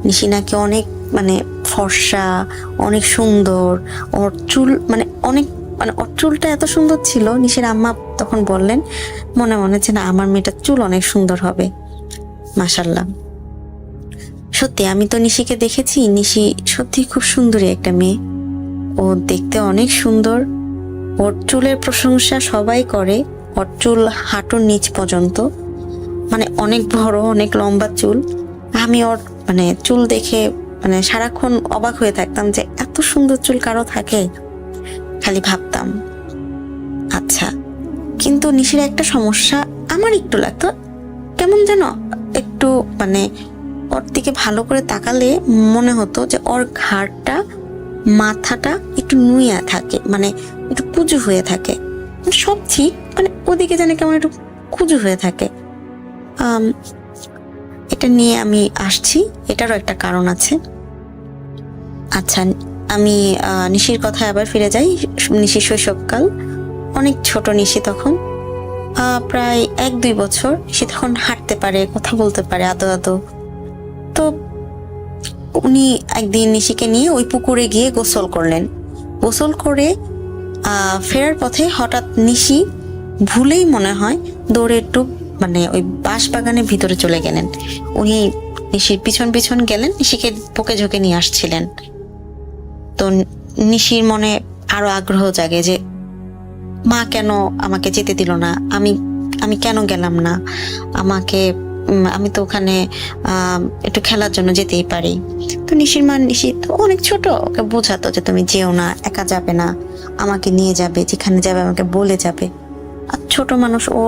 নিশি নাকি অনেক মানে ফর্সা, অনেক সুন্দর। ওর চুল মানে অনেক, মানে ওর চুলটা এত সুন্দর ছিল। নিশির আম্মা তখন বললেন মনে মনে যে না, আমার মেয়েটার চুল অনেক সুন্দর হবে। মাশাল্লাহ, সত্যি আমি তো নিশিকে দেখেছি। নিশি সত্যি খুব সুন্দরী একটা মেয়ে। ও দেখতে অনেক সুন্দর। ওর চুলের প্রশংসা সবাই করে। ওর চুল হাঁটুর নিচ পর্যন্ত, মানে অনেক বড়, অনেক লম্বা চুল। আমি ওর মানে চুল দেখে মানে সারাক্ষণ অবাক হয়ে থাকতাম যে এত সুন্দর চুল কারো থাকে, খালি ভাবতাম। আচ্ছা, কিন্তু নিশির একটা সমস্যা আমার একটু লাগতো, কেমন যেন একটু মানে ওর দিকে ভালো করে তাকালে মনে হতো যে ওর ঘাড়টা, মাথাটা একটু নুইয়া থাকে, মানে একটু কুঁজু হয়ে থাকে। সব ঠিক, মানে ওদিকে জানে কেমন একটু কুঁজু হয়ে থাকে। এটা নিয়ে আমি আসছি, এটারও একটা কারণ আছে। আচ্ছা, আমি নিশির কথায় আবার ফিরে যাই। নিশির শৈশবকাল, অনেক ছোট নিশি তখন, প্রায় 1-2 বছর। সে তখন হাঁটতে পারে, কথা বলতে পারে আদো আদো। তো উনি একদিন নিশিকে নিয়ে ওই পুকুরে গিয়ে গোসল করলেন। গোসল করে ফেরার পথে হঠাৎ নিশি ভুলেই মনে হয় দৌড়ে একটু মানে ওই বাঁশ বাগানের ভিতরে চলে গেলেন। উনি নিশির পিছন পিছন গেলেন, নিশিকে বুকে ঝুঁকে নিয়ে আসছিলেন। তো নিশির মনে আরো আগ্রহ জাগে যে মা কেন আমাকে যেতে দিল না, আমি কেন গেলাম না, আমি তো ওখানে একটু খেলার জন্য যেতেই পারি। তো নিশির মা, নিশি তো অনেক ছোট, ওকে বোঝাতো যে তুমি যেও না, একা যাবে না, আমাকে নিয়ে যাবে, যেখানে যাবে আমাকে বলে যাবে। আর ছোট মানুষ, ও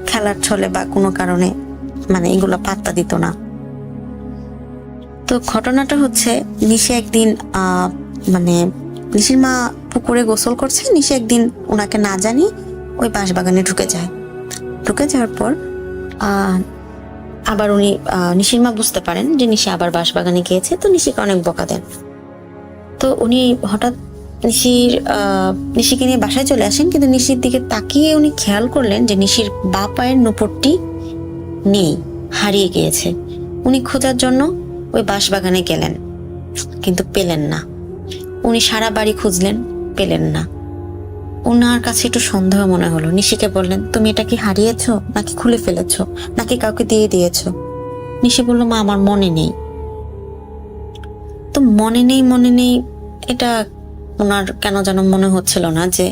খেলার ছলে বা কোনো কারণে মানে এগুলো পাত্তা দিত না। তো ঘটনাটা হচ্ছে, নিশি একদিন মানে নিশির মা পুকুরে গোসল করছে, নিশি একদিন ওনাকে না জানি ওই বাঁশবাগানে ঢুকে যায়। ঢুকে যাওয়ার পর আবার উনি নিশির মা বুঝতে পারেন যে নিশি আবার বাঁশবাগানে গিয়েছে। তো নিশিকে অনেক বকা দেন। তো উনি হঠাৎ নিশিকে নিয়ে বাসায় চলে আসেন, কিন্তু নিশির দিকে তাকিয়ে উনি খেয়াল করলেন যে নিশির বাঁ পায়ের নুপুরটি নেই, হারিয়ে গিয়েছে। উনি খোঁজার জন্য ওই বাঁশবাগানে গেলেন, কিন্তু পেলেন না। উনি সারা বাড়ি খুঁজলেন, পেলেন না। ওনার কাছে একটু সন্দেহ মনে হলো। নিশিকে বললেন, তুমি এটা কি হারিয়েছো, নাকি খুলে ফেলেছো, নাকি কাউকে দিয়ে দিয়েছো? নিশি বলল, মা আমার মনে নেই। তো মনে নেই এটা ওনার কেন যেন মনে হচ্ছিল না, যে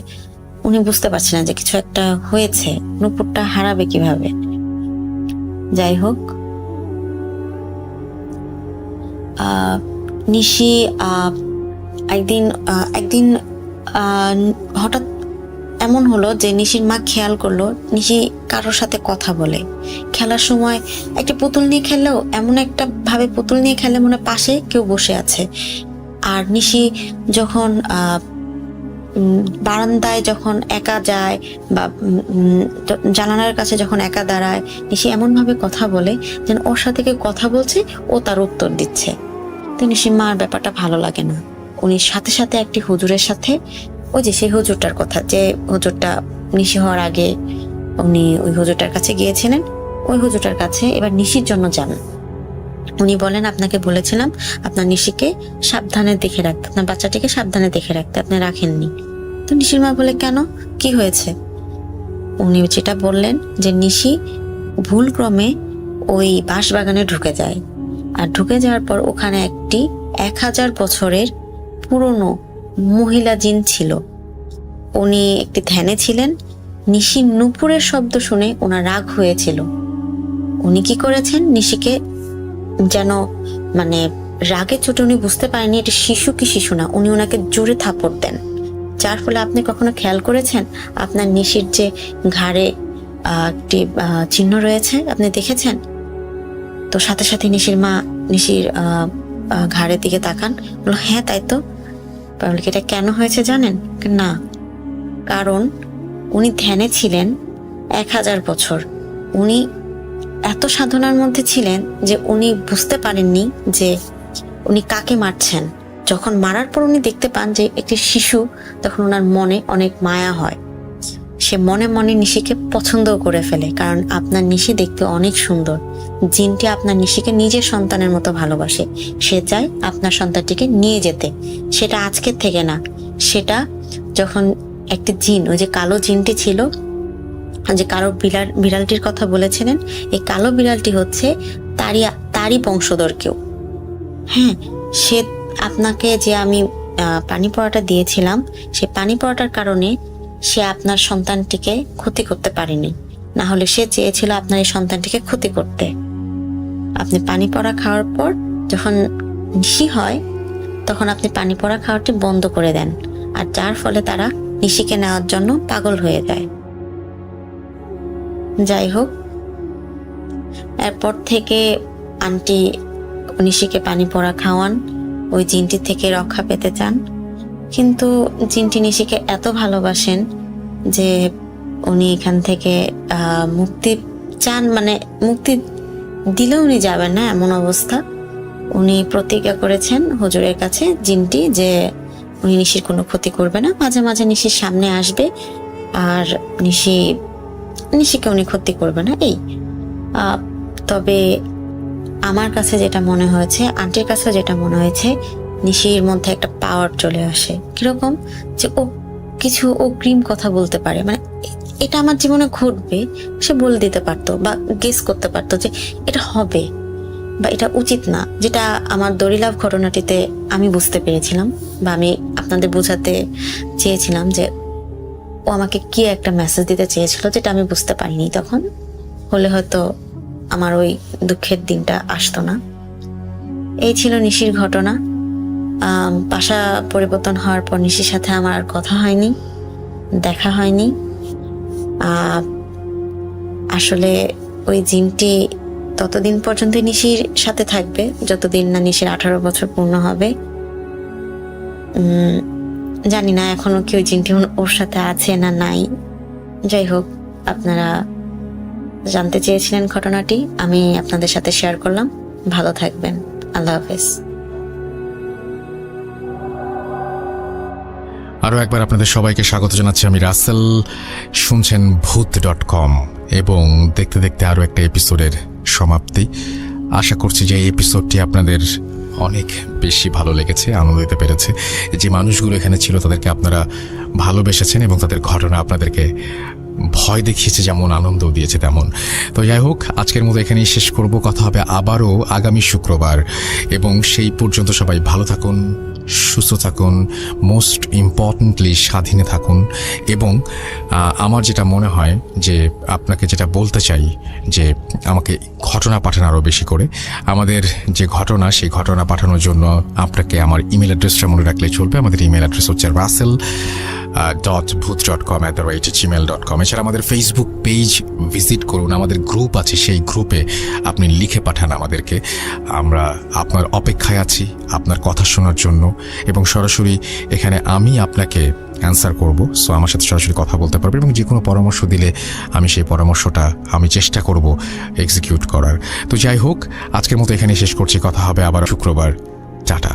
উনি বুঝতে পারছেন না যে কিছু একটা হয়েছে, নুপুরটা হারাবে কিভাবে। যাই হোক, নিশি একদিন হঠাৎ এমন হলো যে নিশির মা খেয়াল করলো নিশি কারোর সাথে কথা বলে। খেলার সময় একটা পুতুল নিয়ে খেললেও এমন একটা ভাবে পুতুল নিয়ে খেলে মনে পাশে কেউ বসে আছে। আর নিশি যখন বারান্দায় যখন একা যায় বা জানালার কাছে যখন একা দাঁড়ায়, নিশি এমন ভাবে কথা বলে যেন ওর সাথে কেউ কথা বলছে, ও তার উত্তর দিচ্ছে। তো নিশির মার ব্যাপারটা ভালো লাগে না। উনি সাথে সাথে একটি হুজুরের সাথে, ওই যে সেই হুজুরটার কথা, যে হুজুরটা নিশি হওয়ার আগে উনি ওই হুজুরটার কাছে গিয়েছিলেন, ওই হুজুরটার কাছে এবার নিশির জন্য যান। উনি বলেন, আপনাকে বলেছিলাম আপনার নিশিকে সাবধানে দেখে রাখতে, আপনার বাচ্চাটিকে সাবধানে দেখে রাখতে, আপনি রাখেননি। তো নিশির মা বলে, কেন, কি হয়েছে? উনি যেটা বললেন যে নিশি ভুলক্রমে ওই বাঁশবাগানে ঢুকে যায়। আর ঢুকে যাওয়ার পর ওখানে একটি 1000 বছরের পুরনো মহিলা জিন ছিল। উনি একটি ধ্যানে ছিলেন নিশির নুপুরের শব্দ শুনে ওনার রাগ হয়েছিল। উনি কি করেছেন, নিশিকে যেন মানে রাগের চোটে উনি বুঝতে পারেনি এটা শিশু কি শিশু না, উনি ওনাকে জোরে থাপড় দেন। যার ফলে আপনি কখনো খেয়াল করেছেন আপনার নিশির যে ঘাড়ে একটি চিহ্ন রয়েছে, আপনি দেখেছেন? তো সাথে সাথে নিশির মা নিশির ঘাড়ের দিকে তাকান, বলল হ্যাঁ তাই তো। বলল এটা কেন হয়েছে জানেন? না, কারণ উনি ধ্যানে ছিলেন 1000 বছর। উনি এত সাধনার মধ্যে ছিলেন যে উনি বুঝতে পারেননি যে উনি কাকে মারছেন। যখন মারার পর উনি দেখতে পান যে একটি শিশু, তখন ওনার মনে অনেক মায়া হয়। সে মনে মনে নিশিকে পছন্দও করে ফেলে, কারণ আপনার নিশি দেখতে অনেক সুন্দর। জিনটি আপনার নিশিকে নিজের সন্তানের মতো ভালোবাসে। সে চায় আপনার সন্তানটিকে নিয়ে যেতে। সেটা আজকের থেকে না, সেটা যখন একটি জিন, ওই যে কালো জিনটি ছিল, যে কালো বিড়ালটির কথা বলেছিলেন, এই কালো বিড়ালটি হচ্ছে তারই বংশধর কেউ। হ্যাঁ, সে আপনাকে যে আমি পানি পড়াটা দিয়েছিলাম, সে পানি পড়াটার কারণে সে আপনার সন্তানটিকে ক্ষতি করতে পারেনি। না হলে সে চেয়েছিল আপনার এই সন্তানটিকে ক্ষতি করতে। আপনি পানি পড়া খাওয়ার পর যখন নিশি হয়, তখন আপনি পানি পড়া খাওয়াটি বন্ধ করে দেন, আর যার ফলে তারা নিশিকে নেওয়ার জন্য পাগল হয়ে যায়। যাই হোক, এরপর থেকে আন্টি নিশিকে পানি পড়া খাওয়ান, ওই জিনটি থেকে রক্ষা পেতে চান। কিন্তু জিনটি নিশিকে এত ভালোবাসেন যে উনি এখান থেকে মুক্তি চান, মানে মুক্তি দিলেও উনি যাবেন না এমন অবস্থা। উনি প্রতিজ্ঞা করেছেন হুজুরের কাছে, জিনটি, যে উনি নিশির কোনো ক্ষতি করবে না। মাঝে মাঝে নিশির সামনে আসবে, আর নিশিকে উনি ক্ষতি করবে না। এই তবে আমার কাছে যেটা মনে হয়েছে, আন্টির কাছে যেটা মনে হয়েছে, নিশির মধ্যে একটা পাওয়ার চলে আসে। কিরকম? যে ও কিছু অগ্রিম কথা বলতে পারে, মানে এটা আমার জীবনে ঘটবে সে বলে দিতে পারতো, বা গেস করতে পারতো যে এটা হবে বা এটা উচিত না। যেটা আমার দড়িলাভ ঘটনাটিতে আমি বুঝতে পেরেছিলাম, বা আমি আপনাদের বোঝাতে চেয়েছিলাম যে ও আমাকে কি একটা মেসেজ দিতে চেয়েছিল, যেটা আমি বুঝতে পারিনি তখন। হলে হয়তো আমার ওই দুঃখের দিনটা আসতো না। এই ছিল নিশির ঘটনা। বাসা পরিবর্তন হওয়ার পর নিশির সাথে আমার আর কথা হয়নি, দেখা হয়নি। আসলে ওই জিনটি ততদিন পর্যন্ত নিশির সাথে থাকবে যতদিন না নিশির 18 বছর পূর্ণ হবে। জানি না এখনো কি ওই জিনটি ওর সাথে আছে না নাই। যাই হোক, আপনারা জানতে চেয়েছিলেন ঘটনাটি, আমি আপনাদের সাথে শেয়ার করলাম। ভালো থাকবেন, আল্লাহ হাফেজ। আরও একবার আপনাদের সবাইকে স্বাগত জানাচ্ছি, আমি রাসেল। শুনছেন ভূত.com, এবং দেখতে দেখতে আরও একটা এপিসোডের সমাপ্তি। আশা করছি যে এই এপিসোডটি আপনাদের অনেক বেশি ভালো লেগেছে, আনন্দ দিতে পেরেছে। যে মানুষগুলো এখানে ছিল তাদেরকে আপনারা ভালোবেসেছেন, এবং তাদের ঘটনা আপনাদেরকে ভয় দেখিয়েছে যেমন, আনন্দও দিয়েছে তেমন। তো যাই হোক, আজকের মতো এখানেই শেষ করব। কথা হবে আবারও আগামী শুক্রবার, এবং সেই পর্যন্ত সবাই ভালো থাকুন, সুস্থ থাকুন, মোস্ট ইম্পর্টেন্টলি স্বাধীনে থাকুন। এবং আমার যেটা মনে হয় যে আপনাকে যেটা বলতে চাই, যে আমাকে ঘটনা পাঠান আরও বেশি করে। আমাদের যে ঘটনা, সেই ঘটনা পাঠানোর জন্য আপনাকে আমার ইমেল অ্যাড্রেসটা মনে রাখলে চলবে। আমাদের ইমেল অ্যাড্রেস হচ্ছে rasel.booth.com@gmail.com। এছাড়া আমাদের ফেসবুক পেজ ভিজিট করুন, আমাদের গ্রুপ আছে, সেই গ্রুপে আপনি লিখে পাঠান আমাদেরকে। আমরা আপনার অপেক্ষায় আছি আপনার কথা শোনার জন্য, এবং সরাসরি এখানে আমি আপনাকে অ্যান্সার করব। সো আমার সাথে সরাসরি কথা বলতে পারবে, এবং যে কোনো পরামর্শ দিলে আমি সেই পরামর্শটা আমি চেষ্টা করব এক্সিকিউট করার। তো যাই হোক, আজকের মতো এখানে শেষ করছি। কথা হবে আবার শুক্রবার। টাটা।